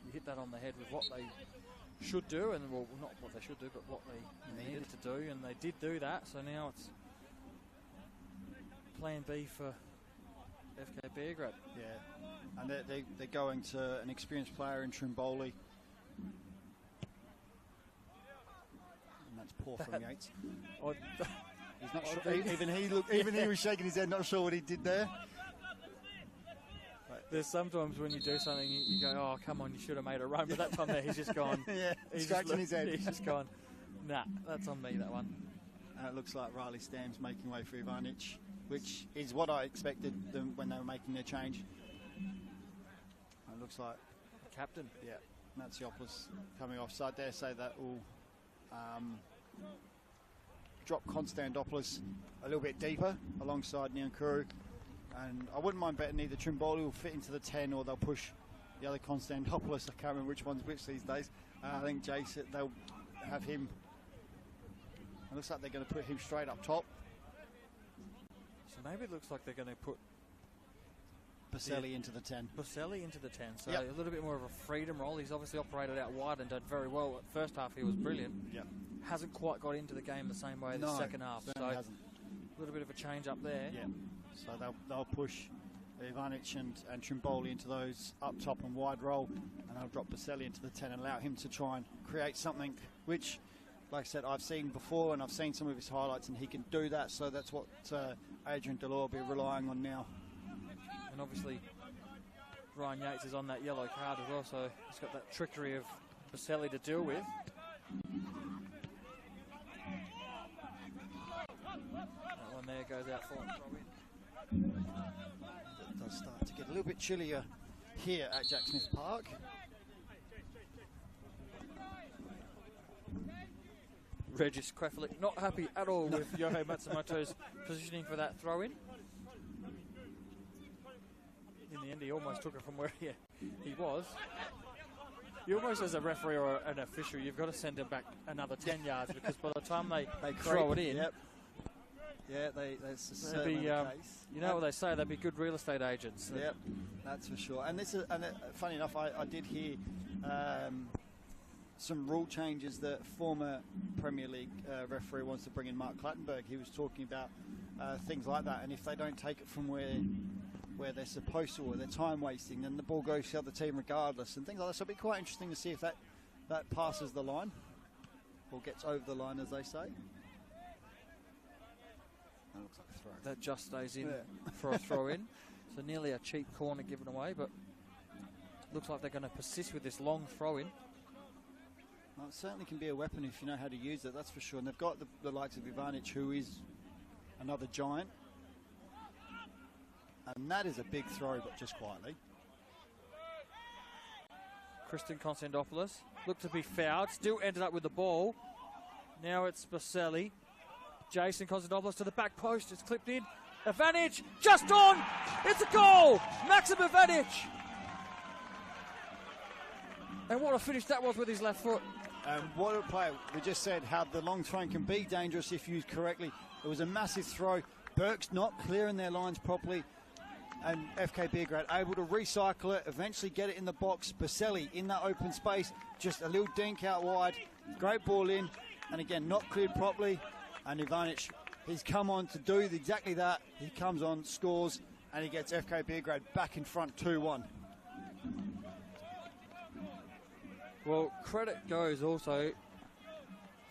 you hit that on the head with what they should do, and well, not what they should do, but what they needed to do, and they did do that. So now it's plan B for FK Beograd. Yeah, and they're going to an experienced player in Trimboli, and that's poor from Yates. He's not sure. Even he was shaking his head, not sure what he did there. There's sometimes when you do something, you go, oh, come on, you should have made a run. But that time there, he's just gone. Yeah, he's scratching his head. He's just gone, nah, that's on me, that one. It looks like Riley Stam's making way for Ivanic, which is what I expected them when they were making their change. It looks like the captain. Yeah, Matsiopoulos coming offside there. So that will drop Constantopoulos a little bit deeper alongside Nyankuru. And I wouldn't mind betting either Trimboli will fit into the 10 or they'll push the other Constantopoulos. I can't remember which one's which these days. I think Jason, they'll have him. It looks like they're going to put him straight up top. So maybe it looks like they're going to put Baselli into the 10. Baselli into the 10. So a little bit more of a freedom role. He's obviously operated out wide and done very well. At first half he was brilliant. Yeah. Hasn't quite got into the game the same way as the second half. So hasn't. A little bit of a change up there. Yeah. So they'll push Ivanic and Trimboli into those up top and wide role, and they'll drop Baselli into the 10 and allow him to try and create something which, like I said, I've seen before and I've seen some of his highlights, and he can do that. So that's what Adrian Delors will be relying on now. And obviously Ryan Yates is on that yellow card as well, so he's got that trickery of Baselli to deal with. That one there goes out for a throw in. It does start to get a little bit chillier here at Jack Smith Park. Regis Kreflik not happy at all with Yohei Matsumoto's positioning for that throw in. In the end, he almost took it from where he was. You almost, as a referee or an official, you've got to send him back another 10 yards, because by the time they throw it in, that's certainly the case. You know what they say, they'd be good real estate agents. Yep, that's for sure. And this is, funny enough, I did hear some rule changes that former Premier League referee wants to bring in, Mark Clattenburg. He was talking about things like that, and if they don't take it from where they're supposed to, or they're time wasting, then the ball goes to the other team regardless, and things like that. So it'll be quite interesting to see if that passes the line, or gets over the line, as they say. That looks like a throw. That just stays in for a throw in. So nearly a cheap corner given away, but looks like they're going to persist with this long throw in. Well, it certainly can be a weapon if you know how to use it, that's for sure. And they've got the likes of Ivanic, who is another giant. And that is a big throw, but just quietly. Christian Constantopoulos looked to be fouled, still ended up with the ball. Now it's Baselli. Jason Constantopoulos to the back post, it's clipped in. Ivanic, just on! It's a goal! Maxim Ivanic! And what a finish that was with his left foot. What a play. We just said how the long throw can be dangerous if used correctly. It was a massive throw. Burke's not clearing their lines properly. And FK Beograd able to recycle it, eventually get it in the box. Baselli in that open space, just a little dink out wide. Great ball in. and again, not cleared properly. And Ivanic, he's come on to do exactly that. He comes on, scores, and he gets FK Beograd back in front 2-1. Well, credit goes also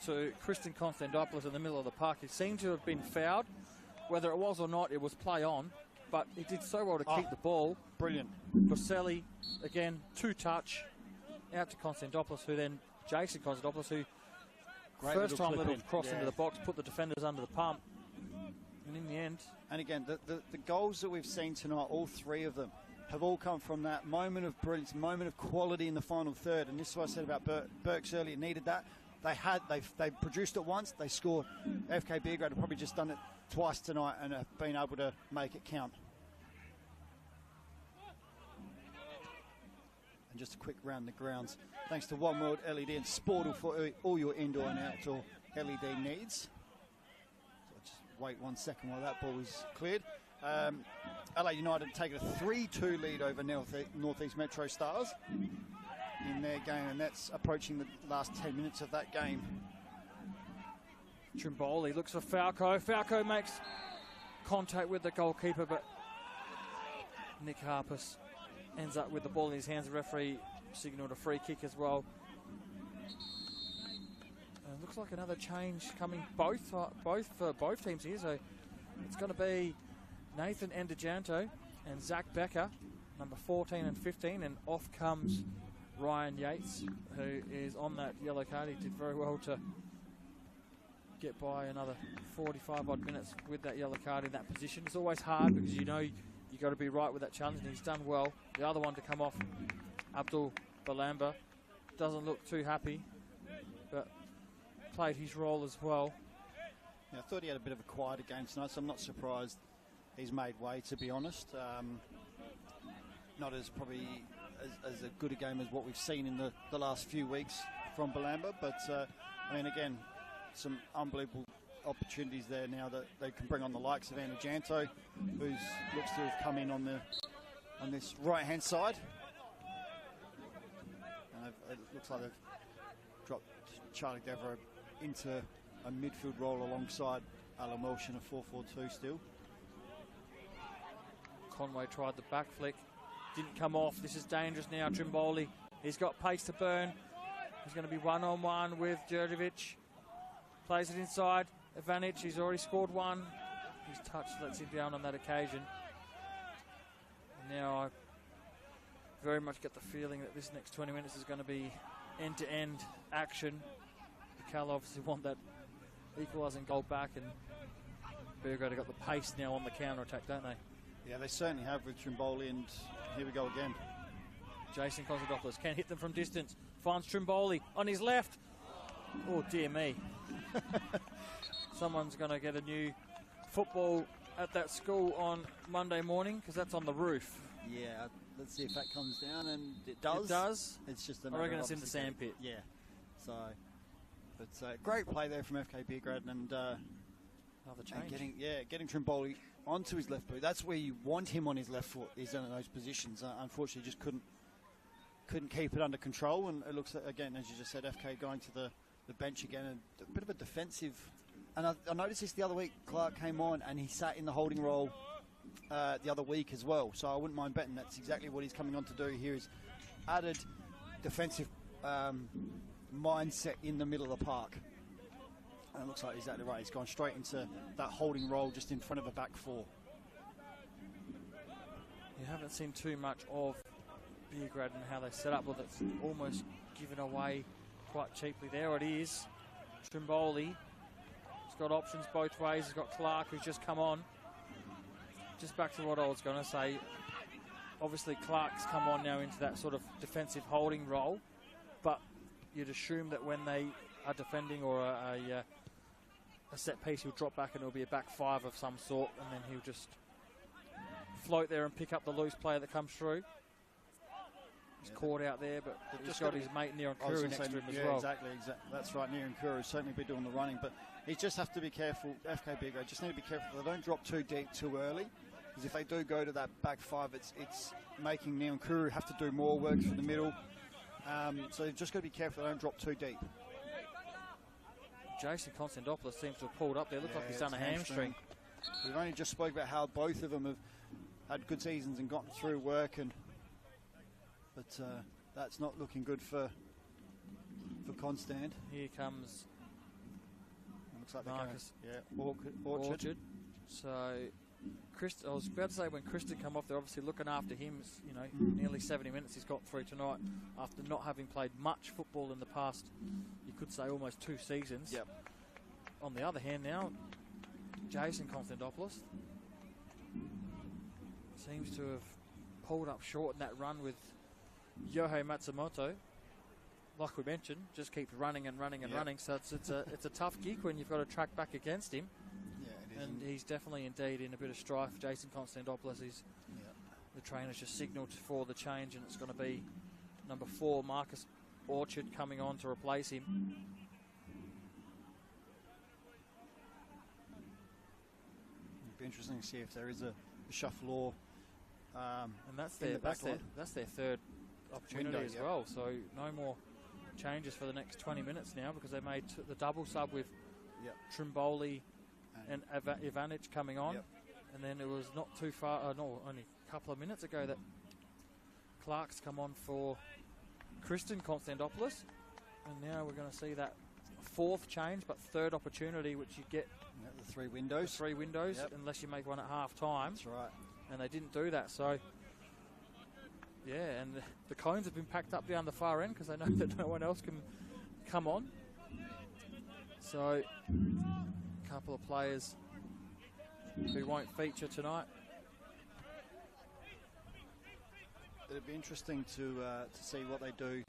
to Christian Konstantopoulos in the middle of the park. He seemed to have been fouled. Whether it was or not, it was play on. But he did so well to keep the ball. Brilliant. Boselli, again, 2-touch. Out to Konstantopoulos, who then, Jason Konstantopoulos, who first time little cross into the box, put the defenders under the pump. And in the end... And again, the goals that we've seen tonight, all three of them, have all come from that moment of brilliance, moment of quality in the final third. And this is what I said about Burks earlier, needed that. They produced it once, they scored. FK Beograd have probably just done it twice tonight and have been able to make it count. And just a quick round the grounds. Thanks to One World LED and Sportal for all your indoor and outdoor LED needs. So just wait 1 second while that ball is cleared. LA United taking a 3-2 lead over Northeast Metro Stars in their game, and that's approaching the last 10 minutes of that game. Trimboli looks for Falco. Falco makes contact with the goalkeeper, but Nick Harpus ends up with the ball in his hands. The referee signalled a free kick as well. And looks like another change coming both for both teams here. So it's going to be Nathan Endijanto and Zach Becker, number 14 and 15, and off comes Ryan Yates, who is on that yellow card. He did very well to get by another 45 odd minutes with that yellow card in that position. It's always hard because you know you got to be right with that challenge, and he's done well. The other one to come off, Abdul Balamba, doesn't look too happy, but played his role as well. Yeah, I thought he had a bit of a quieter game tonight, so I'm not surprised he's made way, to be honest. Not as probably as a good a game as what we've seen in the last few weeks from Balamba, but I mean, again, some unbelievable opportunities there now that they can bring on the likes of Anajanto, who looks to have come in on this right-hand side. And it looks like they've dropped Charlie Devereux into a midfield role alongside Alan Welsh in a 4-4-2 still. Conway tried the back flick, didn't come off. This is dangerous now. Trimboli, he's got pace to burn. He's going to be one-on-one with Djurdjevic. Plays it inside. Ivanic, he's already scored one. His touch lets him down on that occasion. And now I very much get the feeling that this next 20 minutes is going to be end-to-end action. Birkalla obviously want that equalising goal back, and Beograd have got the pace now on the counter-attack, don't they? Yeah, they certainly have with Trimboli, and here we go again. Jason Konstantopoulos can hit them from distance. Finds Trimboli on his left. Oh, dear me. Someone's going to get a new football at that school on Monday morning, because that's on the roof. Yeah, let's see if that comes down, and it does. It does. It's just I reckon it's in the sandpit. Yeah. So, but great play there from FK Beograd, and another change. Getting Trimboli onto his left boot. That's where you want him on his left foot, is in those positions. Unfortunately, just couldn't keep it under control, and it looks like, again, as you just said, FK going to the bench again, and a bit of a defensive. And I noticed this the other week. Clark came on and he sat in the holding role the other week as well. So I wouldn't mind betting that's exactly what he's coming on to do here, is added defensive mindset in the middle of the park. And it looks like exactly right. He's gone straight into that holding role just in front of a back four. You haven't seen too much of Beograd and how they set up. Well, that's almost given away quite cheaply. There it is. Trimboli. He's got options both ways. He's got Clark, who's just come on. Just back to what I was going to say. Obviously, Clark's come on now into that sort of defensive holding role, but you'd assume that when they are defending or a set piece, he'll drop back and it'll be a back five of some sort, and then he'll just float there and pick up the loose player that comes through. He's caught out there, but he's got his mate Niran Kuru next to him as well. Exactly. That's right. Niran Kuru certainly be doing the running, but he just have to be careful. FK Beograd just need to be careful they don't drop too deep too early, because if they do go to that back five, it's making Niran Kuru have to do more work through the middle. So you've just got to be careful they don't drop too deep. Jason Constantopoulos seems to have pulled up there. Looks like he's done a hamstring. We've only just spoke about how both of them have had good seasons and gotten through work, but that's not looking good for Constant. Here comes looks like Marcus Orchard. So, I was about to say when Christian come off, they're obviously looking after him. You know, nearly 70 minutes he's got through tonight after not having played much football in the past. You could say almost 2 seasons. Yep. On the other hand, now Jason Constantopoulos seems to have pulled up short in that run with Yohei Matsumoto. Like we mentioned, just keeps running and running and running. So it's a tough gig when you've got to track back against him. Yeah, it is. And he's definitely indeed in a bit of strife. Jason Constantopoulos the trainer's just signalled for the change, and it's going to be number 4, Marcus Orchard, coming on to replace him. It'd be interesting to see if there is a shuffle or and that's their 3rd opportunity window, as well. So no more changes for the next 20 minutes now, because they made the double sub with Trimboli and Ivanic coming on. And then it was not too far, only a couple of minutes ago that Clark's come on for Christian Constantopoulos. And now we're going to see that 4th change, but 3rd opportunity, which you get the 3 windows. The 3 windows, unless you make one at half time. That's right. And they didn't do that, so and the cones have been packed up down the far end because they know that no one else can come on. So a couple of players who won't feature tonight. It'd be interesting to see what they do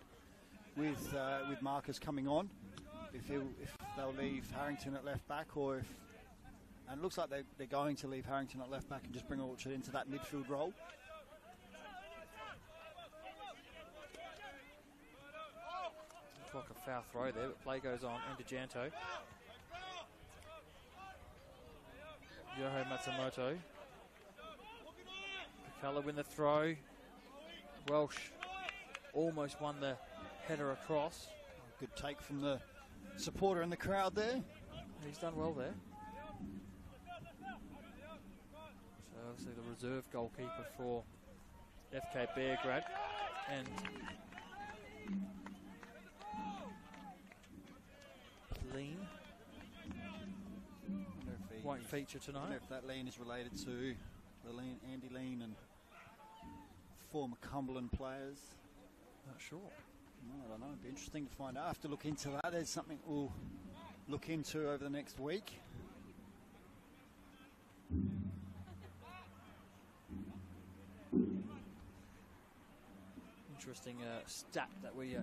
with Marcus coming on. If they'll leave Harrington at left back, or if, and it looks like they're going to leave Harrington at left back and just bring Orchard into that midfield role. Looks like a foul throw there, but play goes on into Janto. Yohei Matsumoto. Birkalla win the throw. Welsh almost won the header across. Good take from the supporter in the crowd there. He's done well there. So obviously the reserve goalkeeper for FK Beograd, and Lean won't feature tonight. I don't know if that Lean is related to the Andy Lean and former Cumberland players. Not sure. No, I don't know. It'd be interesting to find out. I have to look into that. There's something we'll look into over the next week. Interesting stat that we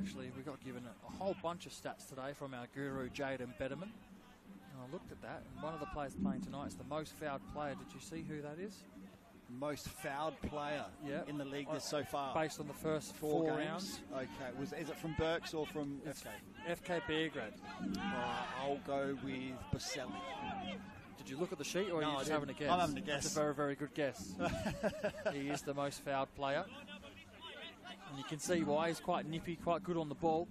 got given a whole bunch of stats today from our guru Jaden Betterman. And I looked at that, and one of the players playing tonight is the most fouled player. Did you see who that is? Most fouled player in the league so far. Based on the first 4 rounds. Okay, is it from Berks or from FK? FK Beograd. I'll go with Baselli. Did you look at the sheet, or are you just having a guess? I'm having a guess. That's a very, very good guess. He is the most fouled player. And you can see why. He's quite nippy, quite good on the ball.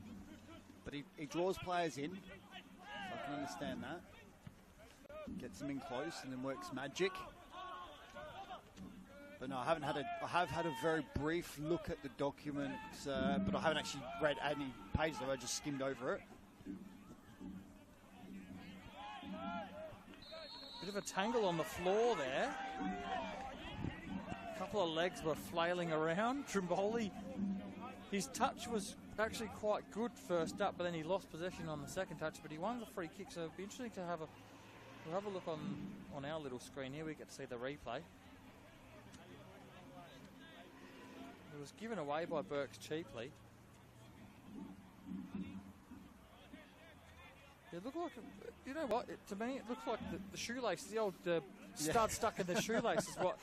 But he draws players in. I can understand that. Gets them in close and then works magic. But no, I have had a very brief look at the document, but I haven't actually read any pages of it. I just skimmed over it. Bit of a tangle on the floor there. A couple of legs were flailing around. Trimboli, his touch was actually quite good first up, but then he lost possession on the second touch, but he won the free kick, so it'd be interesting to we'll have a look on our little screen here. We get to see the replay. It was given away by Burks cheaply. It looked like, you know what, to me it looks like the shoelace, the old stud stuck in the shoelace is what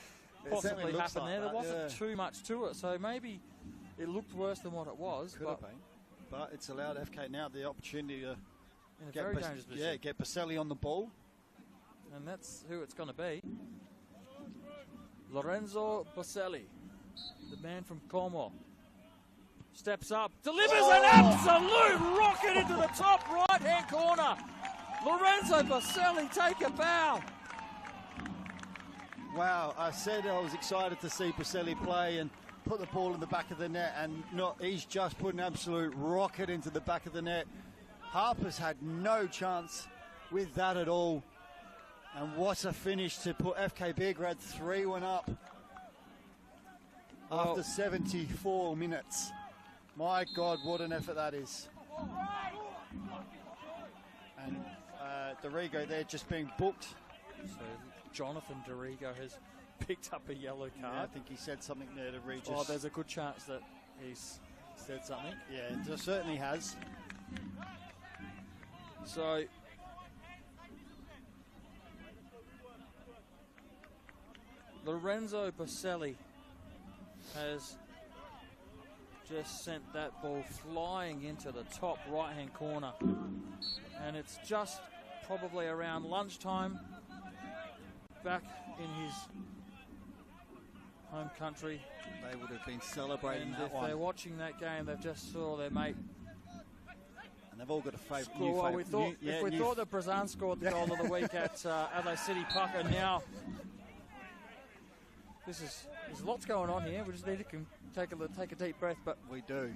possibly happened there. There wasn't too much to it, so maybe it looked worse than what it was. Could have been. But it's allowed FK now the opportunity to in a very dangerous position. Get Baselli on the ball. And that's who it's going to be. Lorenzo Baselli, the man from Como. Steps up, delivers an absolute rocket into the top right-hand corner. Lorenzo Baselli take a bow. Wow, I said I was excited to see Baselli play and put the ball in the back of the net, and he's just put an absolute rocket into the back of the net. Harper's had no chance with that at all. And what a finish to put FK Beograd 3-1 up after 74 minutes. My God, what an effort that is. And Dorigo there just being booked. So Jonathan Dorigo has picked up a yellow card. Yeah, I think he said something there to Regis. Oh, there's a good chance that he's said something. Yeah, it certainly has. So Lorenzo Baselli has just sent that ball flying into the top right-hand corner. And it's just probably around lunchtime back in his home country. They would have been celebrating and that if one. they're watching that game, they've just saw their mate. And they've all got a favourite. Well, we thought thought that Brazan scored the goal of the week at Adelaide City Park, and now there's lots going on here. We just need to take a deep breath, but we do.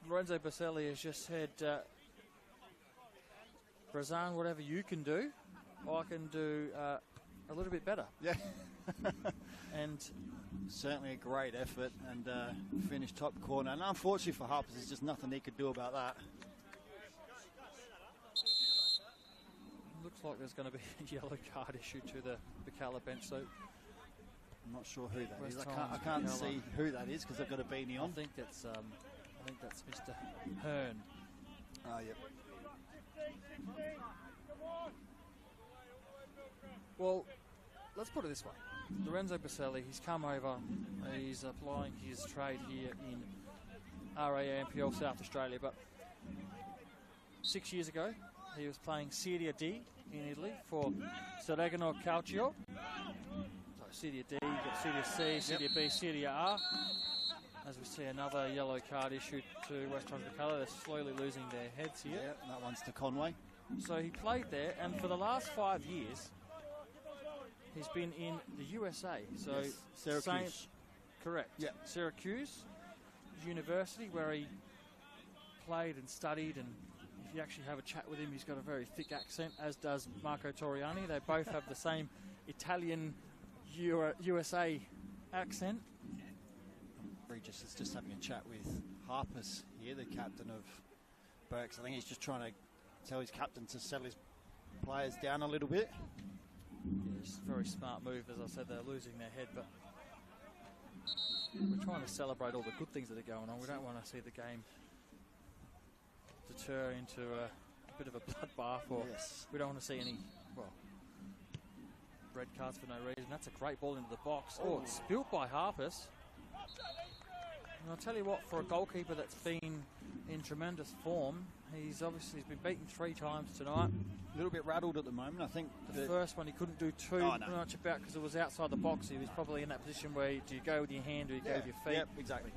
Lorenzo Baselli has just said, Brazan, whatever you can do, I can do a little bit better. Yeah. And certainly a great effort and finished top corner. And unfortunately for Harpers, there's just nothing he could do about that. Looks like there's going to be a yellow card issued to the Birkalla bench. So I'm not sure who that is. West I can't see who that is because they've got a beanie on. I think that's Mr. Hearn. Oh, yep. Well, let's put it this way. Lorenzo Baselli, he's come over, he's applying his trade here in RAA NPL South Australia, but 6 years ago he was playing Serie D in Italy for Seregno Calcio. So Serie D, you've got Serie C, Serie B, Serie A. As we see another yellow card issued to West Torrens Birkalla, they're slowly losing their heads here. Yep, that one's to Conway. So he played there, and for the last 5 years, he's been in the USA. So yes, Syracuse. Correct. Yeah. Syracuse University, where he played and studied, and if you actually have a chat with him, he's got a very thick accent, as does Marco Toriani. They both have the same Italian USA accent. Regis is just having a chat with Harpers here, the captain of Berks. I think he's just trying to tell his captain to settle his players down a little bit. Yeah, it's a very smart move. As I said, they're losing their head, but we're trying to celebrate all the good things that are going on. We don't want to see the game deter into a bit of a bloodbath, or we don't want to see any, red cards for no reason. That's a great ball into the box. Oh, it's spilt by Harpers. And I'll tell you what, for a goalkeeper that's been in tremendous form, he's been beaten 3 times tonight. A little bit rattled at the moment. I think the first one he couldn't do too much about because it was outside the box. He was probably in that position where do you go with your hand or you go with your feet? Yep, exactly.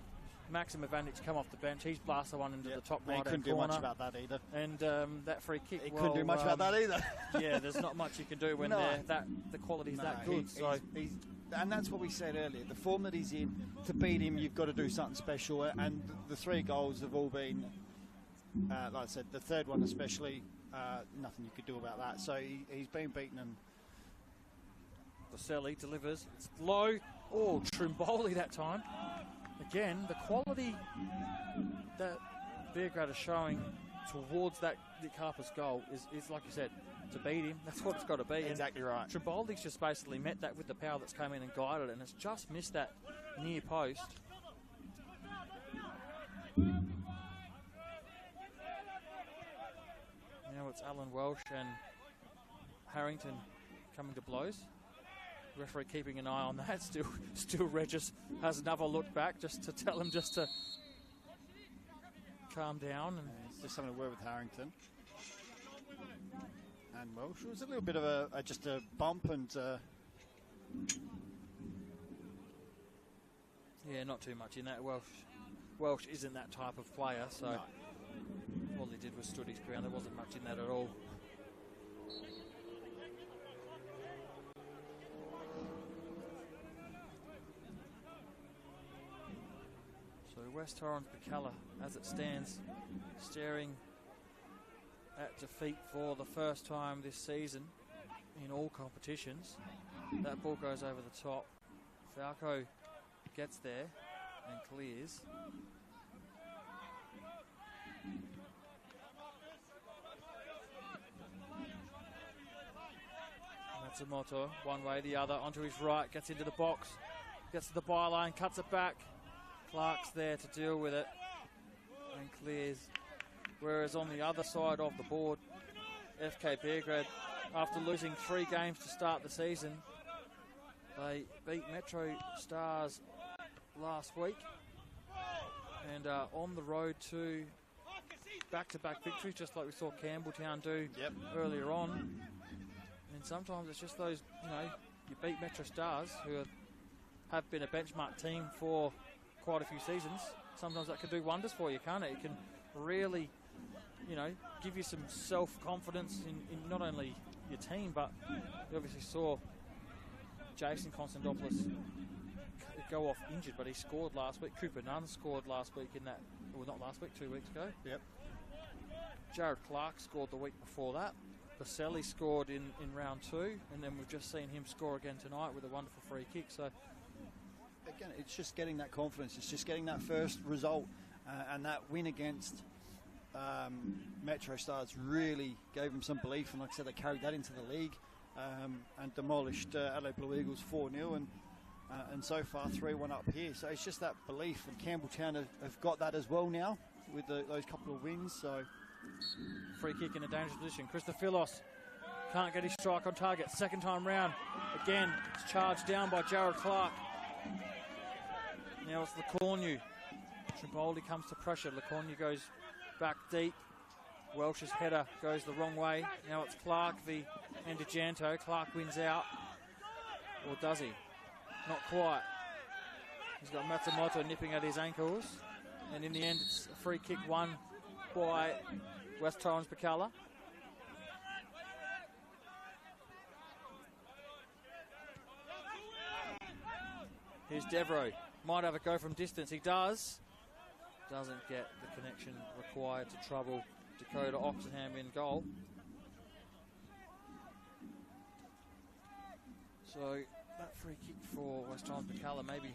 Maxim Ivanic come off the bench. He's blasted one into the top right corner. He couldn't do much about that either. And that free kick. He couldn't do much about that either. Yeah, there's not much you can do when the quality's that good. And that's what we said earlier. The form that he's in, to beat him, you've got to do something special. And the 3 goals have all been, like I said, the third one especially, nothing you could do about that. So he's been beaten. And Baselli delivers. It's low. Oh, Trimboli that time. Again, the quality that Beograd is showing towards that Nick Harper's goal is, like you said, to beat him. That's what it's got to be. Exactly right. Trimboli's just basically met that with the power that's come in and guided it, and it's just missed that near post. Now it's Alan Welsh and Harrington coming to blows. Referee keeping an eye on that. Still Regis has another look back just to tell him just to calm down. And he's just having a word with Harrington. And Welsh, it was a little bit of just a bump and yeah, not too much in that. Welsh isn't that type of player, so all he did was stood his ground. There wasn't much in that at all. So West Torrens Birkalla, as it stands, staring at defeat for the first time this season in all competitions. That ball goes over the top. Falco gets there and clears. Matsumoto, one way, the other, onto his right, gets into the box, gets to the byline, cuts it back. Clark's there to deal with it and clears. Whereas on the other side of the board, FK Beograd, after losing 3 games to start the season, they beat Metro Stars last week and are on the road to back-to-back victories, just like we saw Campbelltown do earlier on. And sometimes it's just those, you beat Metro Stars, who have been a benchmark team for quite a few seasons. Sometimes that can do wonders for you, can't it? It can really, give you some self-confidence in not only your team, but you obviously saw Jason Constantopoulos go off injured, but he scored last week. Cooper Nunn scored last week in that, well, not last week, 2 weeks ago. Yep. Jared Clark scored the week before that. Baselli scored in round 2, and then we've just seen him score again tonight with a wonderful free kick. So again, it's just getting that confidence. It's just getting that first result, and that win against Metro Stars really gave them some belief. And like I said, they carried that into the league and demolished Adelaide Blue Eagles 4-0, and so far 3-1 up here. So it's just that belief, and Campbelltown have got that as well now with those couple of wins. So free kick in a dangerous position. Christophilos can't get his strike on target. Second time round, again, it's charged down by Jared Clark. Now it's Lecornu. Triboldi comes to pressure. Lecornu goes back deep. Welsh's header goes the wrong way. Now it's Clark v Endijanto. Clark wins out. Or does he? Not quite. He's got Matsumoto nipping at his ankles. And in the end, it's a free kick won by West Torrens Birkalla. Here's Devro. Might have a go from distance. He does. Doesn't get the connection required to trouble Dakota Oxenham in goal. So that free kick for West Torrens Birkalla, maybe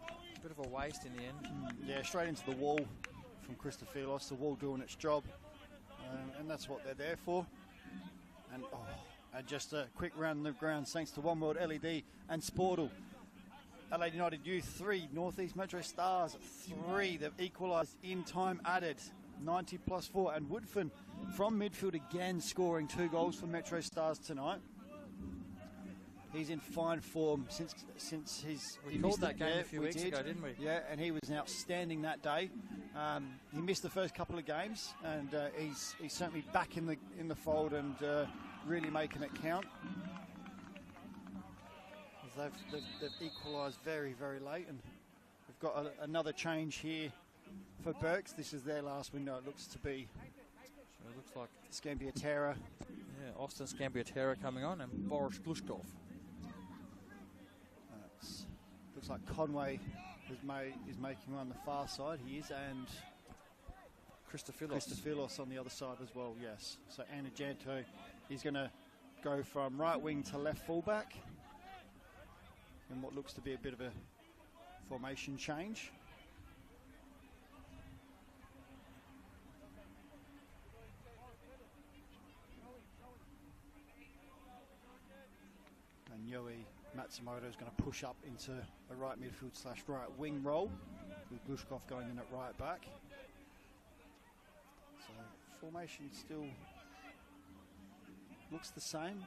a bit of a waste in the end. Yeah, straight into the wall from Christophilos. The wall doing its job, and that's what they're there for. And just a quick round of the ground thanks to One World LED and Sportal. Adelaide United Youth 3, North East Metro Stars 3. They've equalised in time added, 90+4. And Woodfin from midfield again scoring 2 goals for Metro Stars tonight. He's in fine form since we called that game a few weeks ago, didn't we? Yeah, and he was outstanding that day. He missed the first couple of games, and he's certainly back in the fold and really making it count. They've equalised very, very late, and we've got another change here for Berks. This is their last window. It looks to be. So it looks like Scambiatera. Yeah, Austin Scambiatera coming on, and Boris Glushkov. Looks like Conway is making on the far side. He is, and Christophilos on the other side as well. Yes. So Anajanto is going to go from right wing to left fullback in what looks to be a bit of a formation change. And Yoi Matsumoto is going to push up into a right midfield / right wing role, with Glushkov going in at right back. So formation still looks the same.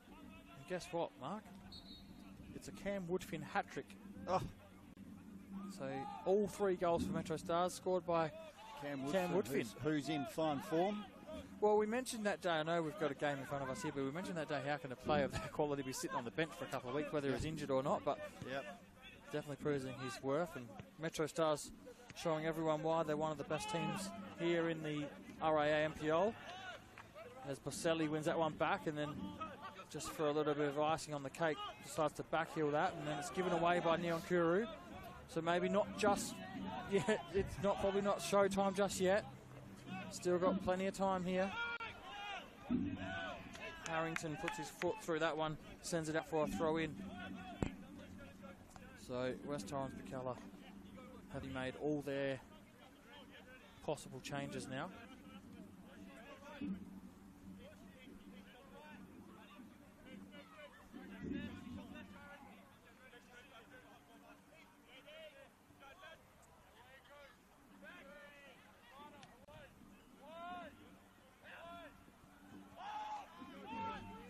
And guess what, Mark? It's a Cam Woodfin hat-trick. Oh. So all 3 goals for Metro Stars scored by Cam Woodfin. Who's in fine form. Well, we mentioned that day, I know we've got a game in front of us here, but we mentioned that day how can a player of that quality be sitting on the bench for a couple of weeks, whether he's injured or not, but definitely proving his worth. And Metro Stars showing everyone why they're one of the best teams here in the RAA MPL. As Boselli wins that one back, and then just for a little bit of icing on the cake, decides to backheel that, and then it's given away by Nyonkuru. So maybe not just yet. It's probably not showtime just yet. Still got plenty of time here. Harrington puts his foot through that one, sends it out for a throw in. So West Torrens Birkalla having made all their possible changes now.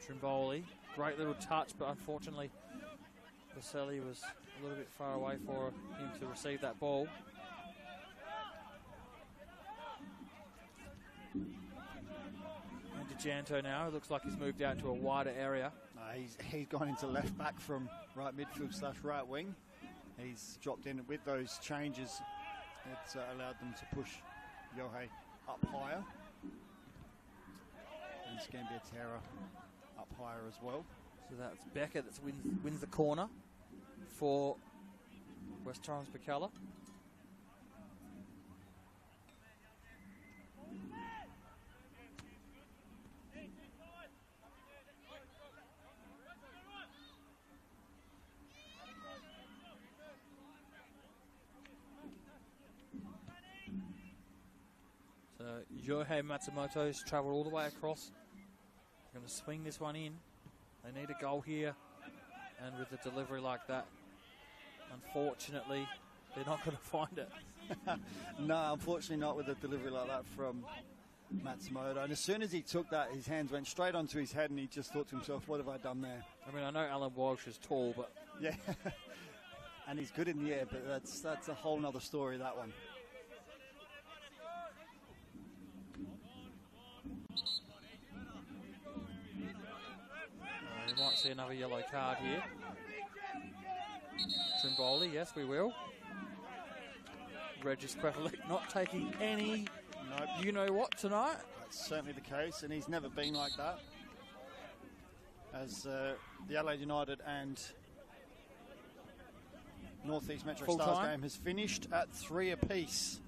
Trimboli, great little touch, but unfortunately Boselli was a little bit far away for him to receive that ball. And DeJanto now, it looks like he's moved out to a wider area. He's gone into left back from right midfield / right wing. He's dropped in with those changes. It's allowed them to push Yohei up higher. And Scambiatera up higher as well. So that's Becker that wins the corner for West Torrens Birkalla. So Yohei Matsumoto's travelled all the way across. Going to swing this one in. They need a goal here, and with the delivery like that, unfortunately, they're not going to find it. No, unfortunately not with a delivery like that from Matsumoto. And as soon as he took that, his hands went straight onto his head, and he just thought to himself, what have I done there? I mean, I know Alan Walsh is tall, but... Yeah, and he's good in the air, but that's a whole nother story, that one. We might see another yellow card here. Trimboli, yes, we will. Regis Queffalik not taking any you-know-what tonight. That's certainly the case, and he's never been like that. As the Adelaide United and North East Metro Stars game has finished at 3 apiece.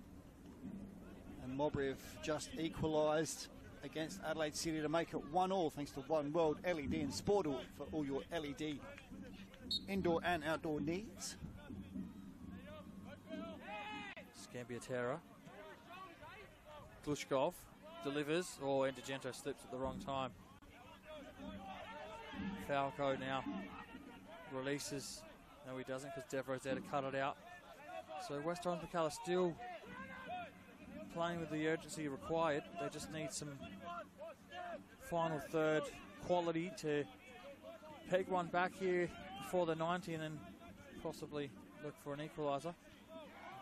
And Mowbray have just equalised against Adelaide City to make it 1-1 thanks to One World LED and Sportal for all your LED indoor and outdoor needs. Scambiatera. Glushkov delivers, or Indigento slips at the wrong time. Falco now releases. No, he doesn't, because Devereaux's there to cut it out. So West Torrens Birkalla still playing with the urgency required. They just need some final third quality to peg one back here before the 90 and then possibly look for an equaliser.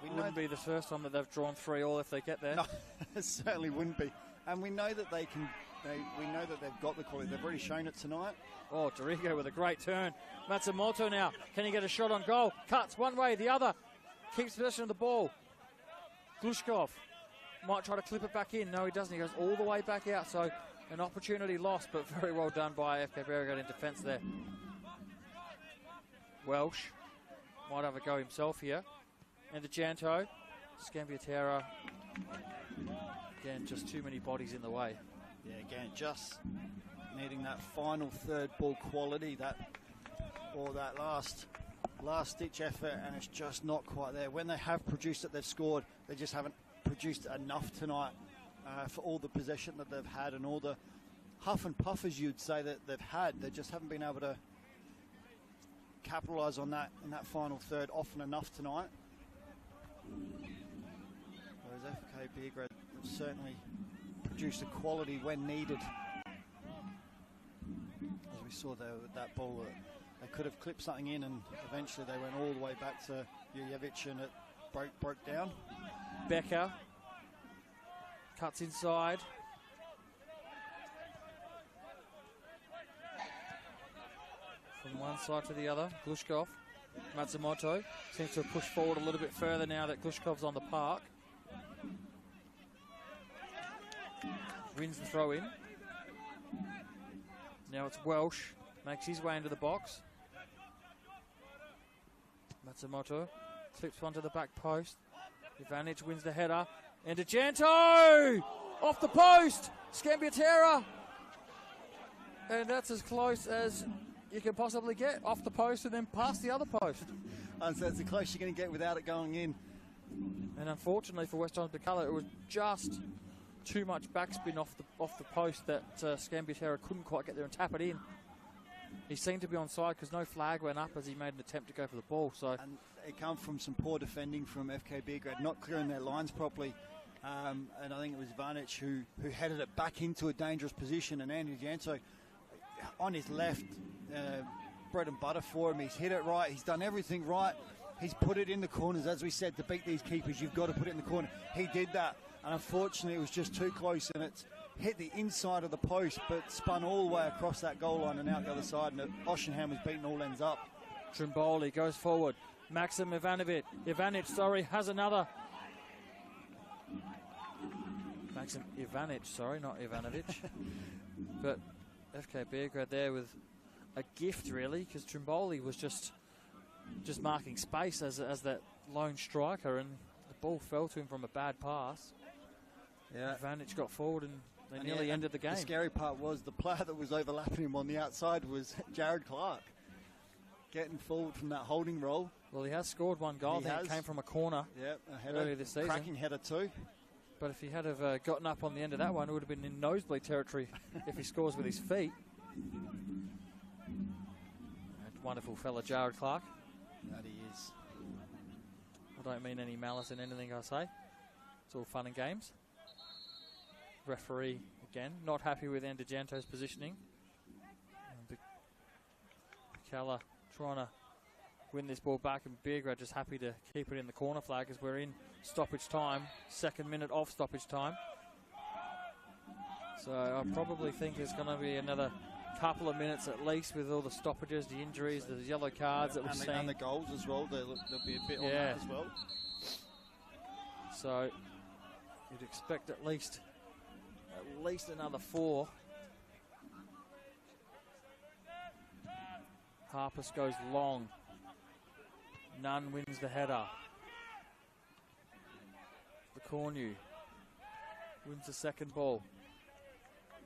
It wouldn't be the first time that they've drawn 3-3 if they get there. No, it certainly wouldn't be. And we know that they can. We know that they've got the quality. They've already shown it tonight. Oh, Dorigo with a great turn. Matsumoto now. Can he get a shot on goal? Cuts one way, the other. Keeps possession of the ball. Glushkov might try to clip it back in. No, he doesn't. He goes all the way back out. So an opportunity lost, but very well done by FK Beograd in defence there. Welsh might have a go himself here. And the Janto. Scambiatera. Again, just too many bodies in the way. Yeah, again, just needing that final third ball quality, that last ditch effort, and it's just not quite there. When they have produced it, they've scored. They just haven't produced enough tonight for all the possession that they've had and all the huff and puff, as you'd say, that they've had. They just haven't been able to capitalise on that in that final third often enough tonight. Whereas FK Beograd have certainly produced the quality when needed. As we saw there with that ball, they could have clipped something in, and eventually they went all the way back to Jurjevic, and it broke down. Becker cuts inside. From one side to the other, Glushkov Matsumoto seems to have pushed forward a little bit further now that Glushkov's on the park. Wins the throw in. Now it's Welsh, makes his way into the box. Matsumoto clips one to the back post. Ivanic wins the header. And DeGento! Off the post! Scambiatera! And that's as close as you can possibly get. Off the post and then past the other post. And so that's the close you're going to get without it going in. And unfortunately for West Torrens Birkalla, it was just too much backspin off the post that Scambiatera couldn't quite get there and tap it in. He seemed to be onside because no flag went up as he made an attempt to go for the ball. So and it come from some poor defending from FK Beograd, not clearing their lines properly. And I think it was Ivanic who headed it back into a dangerous position. And Andy Janto on his left, bread and butter for him. He's hit it right. He's done everything right. He's put it in the corners. As we said, to beat these keepers, you've got to put it in the corner. He did that. And unfortunately, it was just too close. And it's hit the inside of the post, but spun all the way across that goal line and out the other side. And Oshenham was beating all ends up. Trimboli goes forward. Maxim Ivanic, has another. Maxim Ivanic, sorry, not Ivanovic. But FK Beograd there with a gift, really, because Trimboli was just marking space as that lone striker, and the ball fell to him from a bad pass. Yeah, Ivanic got forward and they nearly ended the game. The scary part was the player that was overlapping him on the outside was Jared Clark, getting forward from that holding role. Well, he has scored one goal. I think it came from a corner earlier this season. Cracking header too. But if he had have gotten up on the end of that one, it would have been in nosebleed territory if he scores with his feet. That wonderful fella, Jared Clark. That he is. I don't mean any malice in anything I say. It's all fun and games. Referee, again, not happy with Andijanto's positioning. Birkalla trying to win this ball back, and Beograd just happy to keep it in the corner flag as we're in stoppage time, 2nd minute of stoppage time. So I probably think there's going to be another couple of minutes at least with all the stoppages, the injuries, the yellow cards that we've seen. And the goals as well, there'll be a bit on that as well. So you'd expect at least another 4. Harpus goes long. Nunn wins the header. The Cornu wins the second ball.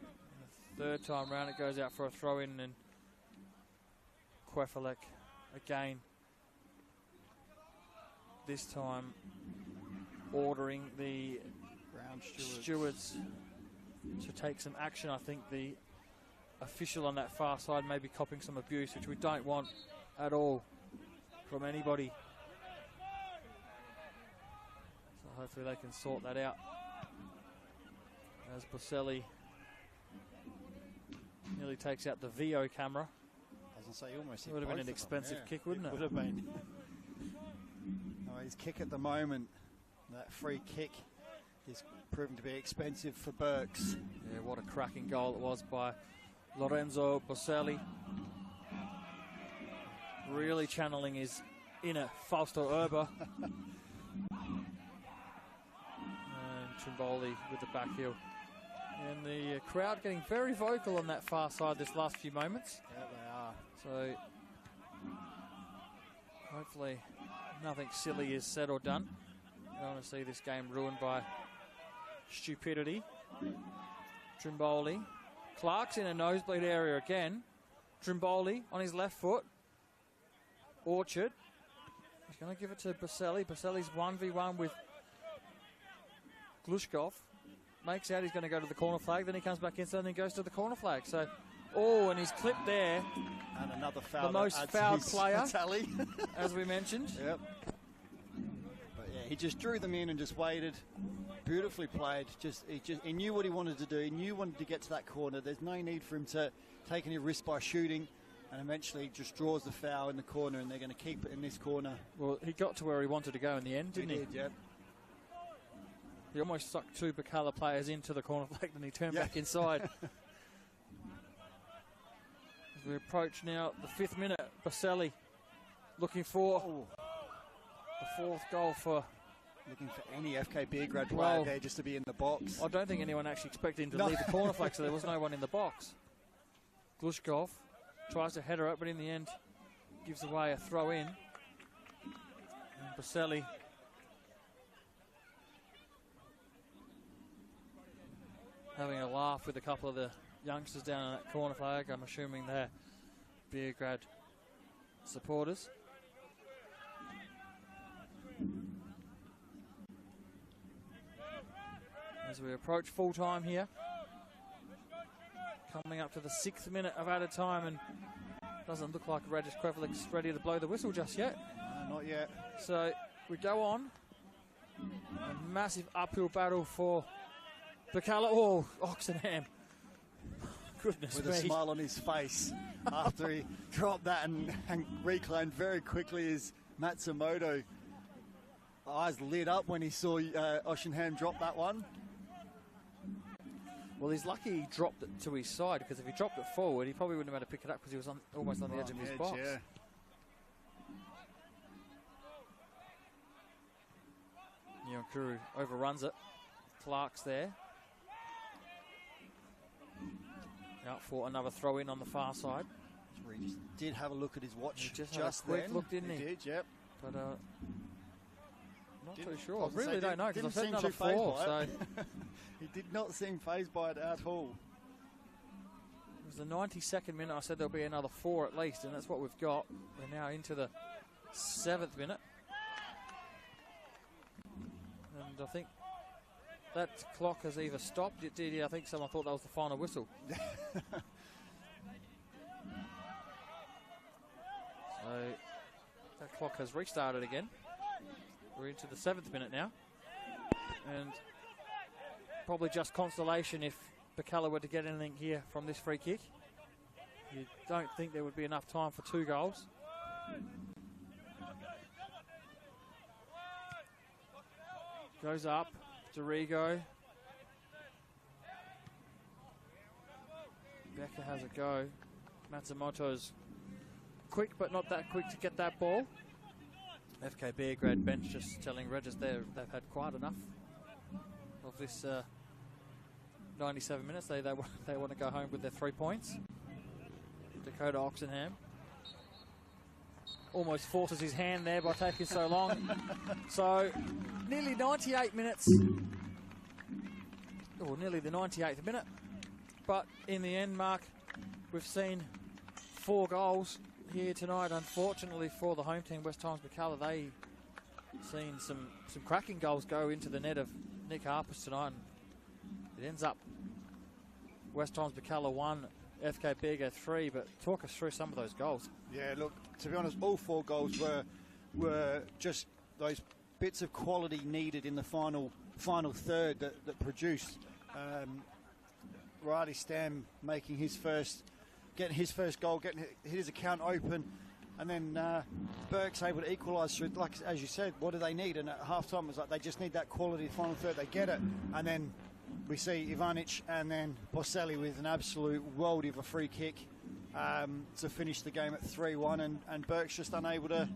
And the 3rd time round it goes out for a throw in, and Kwefalek again, this time ordering the ground stewards to take some action. I think the official on that far side may be copping some abuse, which we don't want at all from anybody. So hopefully they can sort that out. As Boselli nearly takes out the VO camera. I was going to say, he almost hit would have been both an of expensive them. kick, wouldn't it? Would have been. His kick at the moment, that free kick, is proving to be expensive for Burks. Yeah, what a cracking goal it was by Lorenzo Boselli. Really channeling his inner Fausto Urba. And Trimboli with the back heel. And the crowd getting very vocal on that far side this last few moments. Yeah, they are. So hopefully nothing silly is said or done. I don't want to see this game ruined by stupidity. Trimboli. Clark's in a nosebleed area again. Trimboli on his left foot. Orchard. He's going to give it to Boselli. Boselli's 1v1 with Glushkov. Makes out he's going to go to the corner flag. Then he comes back inside and he goes to the corner flag. So, and he's clipped there. And another foul. The most fouled player, tally. as we mentioned. Yep. But yeah, he just drew them in and just waited. Beautifully played. He knew what he wanted to do. He knew he wanted to get to that corner. There's no need for him to take any risk by shooting. And eventually just draws the foul in the corner, and they're going to keep it in this corner. Well, he got to where he wanted to go in the end, didn't he? He did, yep. He almost sucked 2 Birkalla players into the corner flag, then he turned back inside. As we approach now the 5th minute, Boselli looking for the 4th goal for... Looking for any FK Beograd player Well, there just to be in the box. I don't think anyone actually expected him to leave the corner flag, so there was no one in the box. Glushkov tries to header it, but in the end gives away a throw in. And Baselli having a laugh with a couple of the youngsters down in that corner flag. I'm assuming they're Beograd supporters. As we approach full time here. Coming up to the 6th minute of added time, and doesn't look like Regis Krevelik's ready to blow the whistle just yet. Not yet. So we go on. A massive uphill battle for Birkalla. Oh, Oxenham. Goodness With me. a smile on his face after he dropped that and reclaimed very quickly his Matsumoto. Eyes lit up when he saw Oxenham drop that one. Well, he's lucky he dropped it to his side, because if he dropped it forward, he probably wouldn't have been able to pick it up because he was almost on the edge of his box. Yeah. Nyonkuru overruns it. Clark's there. Out for another throw in on the far side. Regis did have a look at his watch He just had a quick then. look, didn't he? Did, yep. But not too I sure. I was gonna really say, don't know, because didn't I've said seem another too fazed 4. by So it. He did not seem fazed by it at all. it was the 92nd minute. I said there'll be another 4 at least, and that's what we've got. We're now into the 7th minute. And I think that clock has either stopped. It did. I think someone thought that was the final whistle. So that clock has restarted again. We're into the 7th minute now. And probably just consolation if Birkalla were to get anything here from this free kick. You don't think there would be enough time for 2 goals. Goes up, Dorigo. Becker has a go. Matsumoto's quick, but not that quick to get that ball. FK Beograd bench just telling Regis they've had quite enough of this 97 minutes. They want to go home with their 3 points. Dakota Oxenham almost forces his hand there by taking so long. So nearly 98 minutes, or nearly the 98th minute. But in the end, Mark, we've seen 4 goals here tonight. Unfortunately for the home team, West Torrens Birkalla, they seen some cracking goals go into the net of Nick Harpers tonight. It ends up West Torrens Birkalla 1, FK Beograd 3. But talk us through some of those goals. Yeah, look, to be honest, all 4 goals were just those bits of quality needed in the final third that produced. Riley Stam making getting his first goal, getting his account open, and then Burke's able to equalise through, like as you said, what do they need? And at half-time it was like they just need that quality final third, they get it, and then we see Ivanic and then Boselli with an absolute worldie of a free kick to finish the game at 3-1, and Burke's just unable to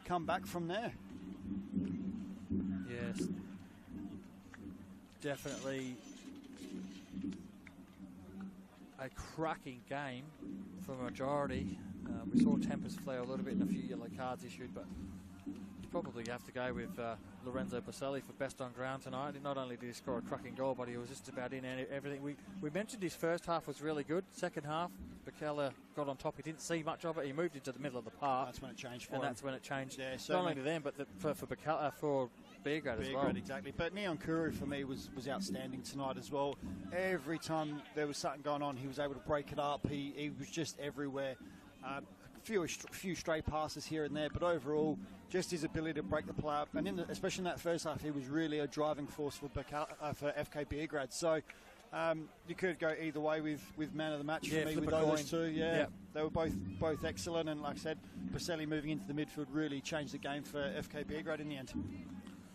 come back from there. Yes, definitely a cracking game for majority. We saw tempers flare a little bit and a few yellow cards issued, but you probably have to go with Lorenzo Boselli for best on ground tonight. Not only did he score a cracking goal, but he was just about in everything. We mentioned his first half was really good. Second half, Birkalla got on top. He didn't see much of it. He moved into the middle of the park. That's when it changed for him. him. That's when it changed. Yeah, not only to them, but for Birkalla, for Beograd as well. Exactly. But Nyonkuru for me was outstanding tonight as well. Every time there was something going on, he was able to break it up. He was just everywhere. A few stray passes here and there, but overall, just his ability to break the play up. And especially in that first half, he was really a driving force for FK Beograd. So you could go either way with man of the match for me with those 2. Yeah, yep. They were both excellent, and like I said, Baselli moving into the midfield really changed the game for FK Beograd in the end.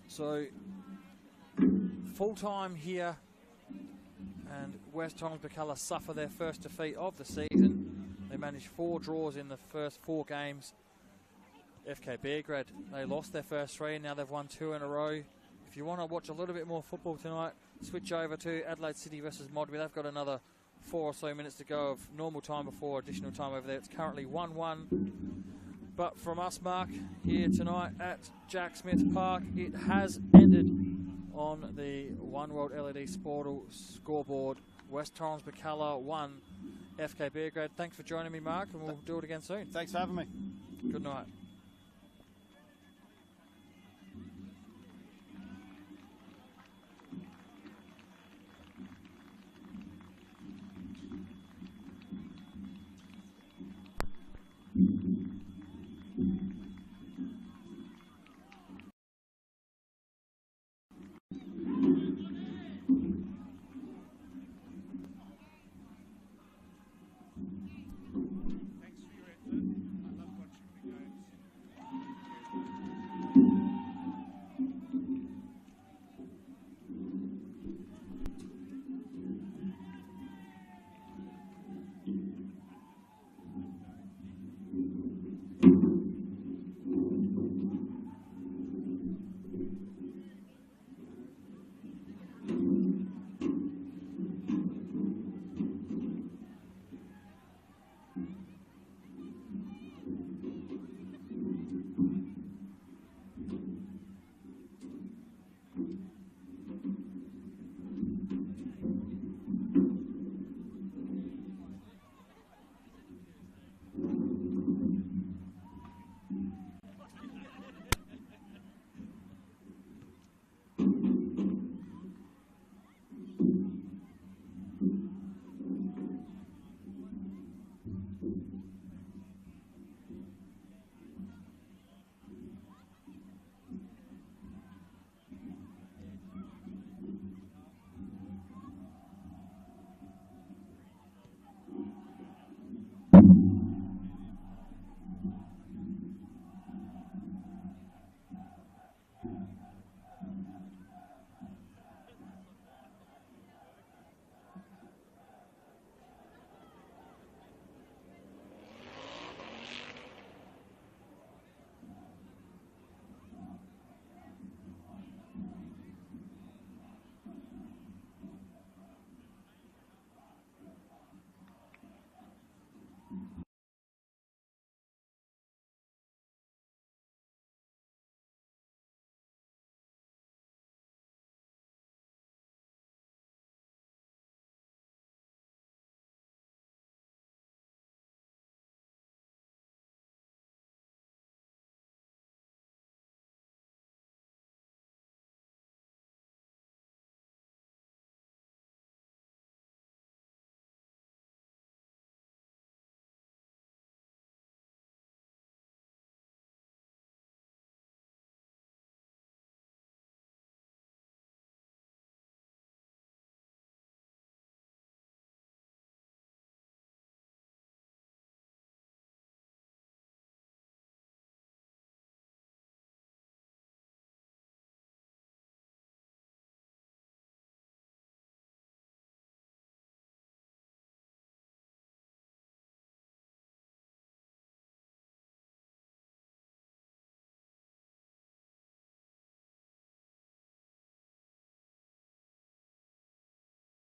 So full time here, and West Torrens Birkalla suffer their first defeat of the season. They managed 4 draws in the first 4 games. FK Beograd. They lost their first 3 and now they've won 2 in a row. If you want to watch a little bit more football tonight, switch over to Adelaide City versus Modbury. They've got another 4 or so minutes to go of normal time before additional time over there. It's currently 1-1. But from us, Mark, here tonight at Jack Smith Park, it has ended on the One World LED Sportal scoreboard. West Torrens Birkalla 1, FK Beograd. Thanks for joining me, Mark, and we'll do it again soon. Thanks for having me. Good night.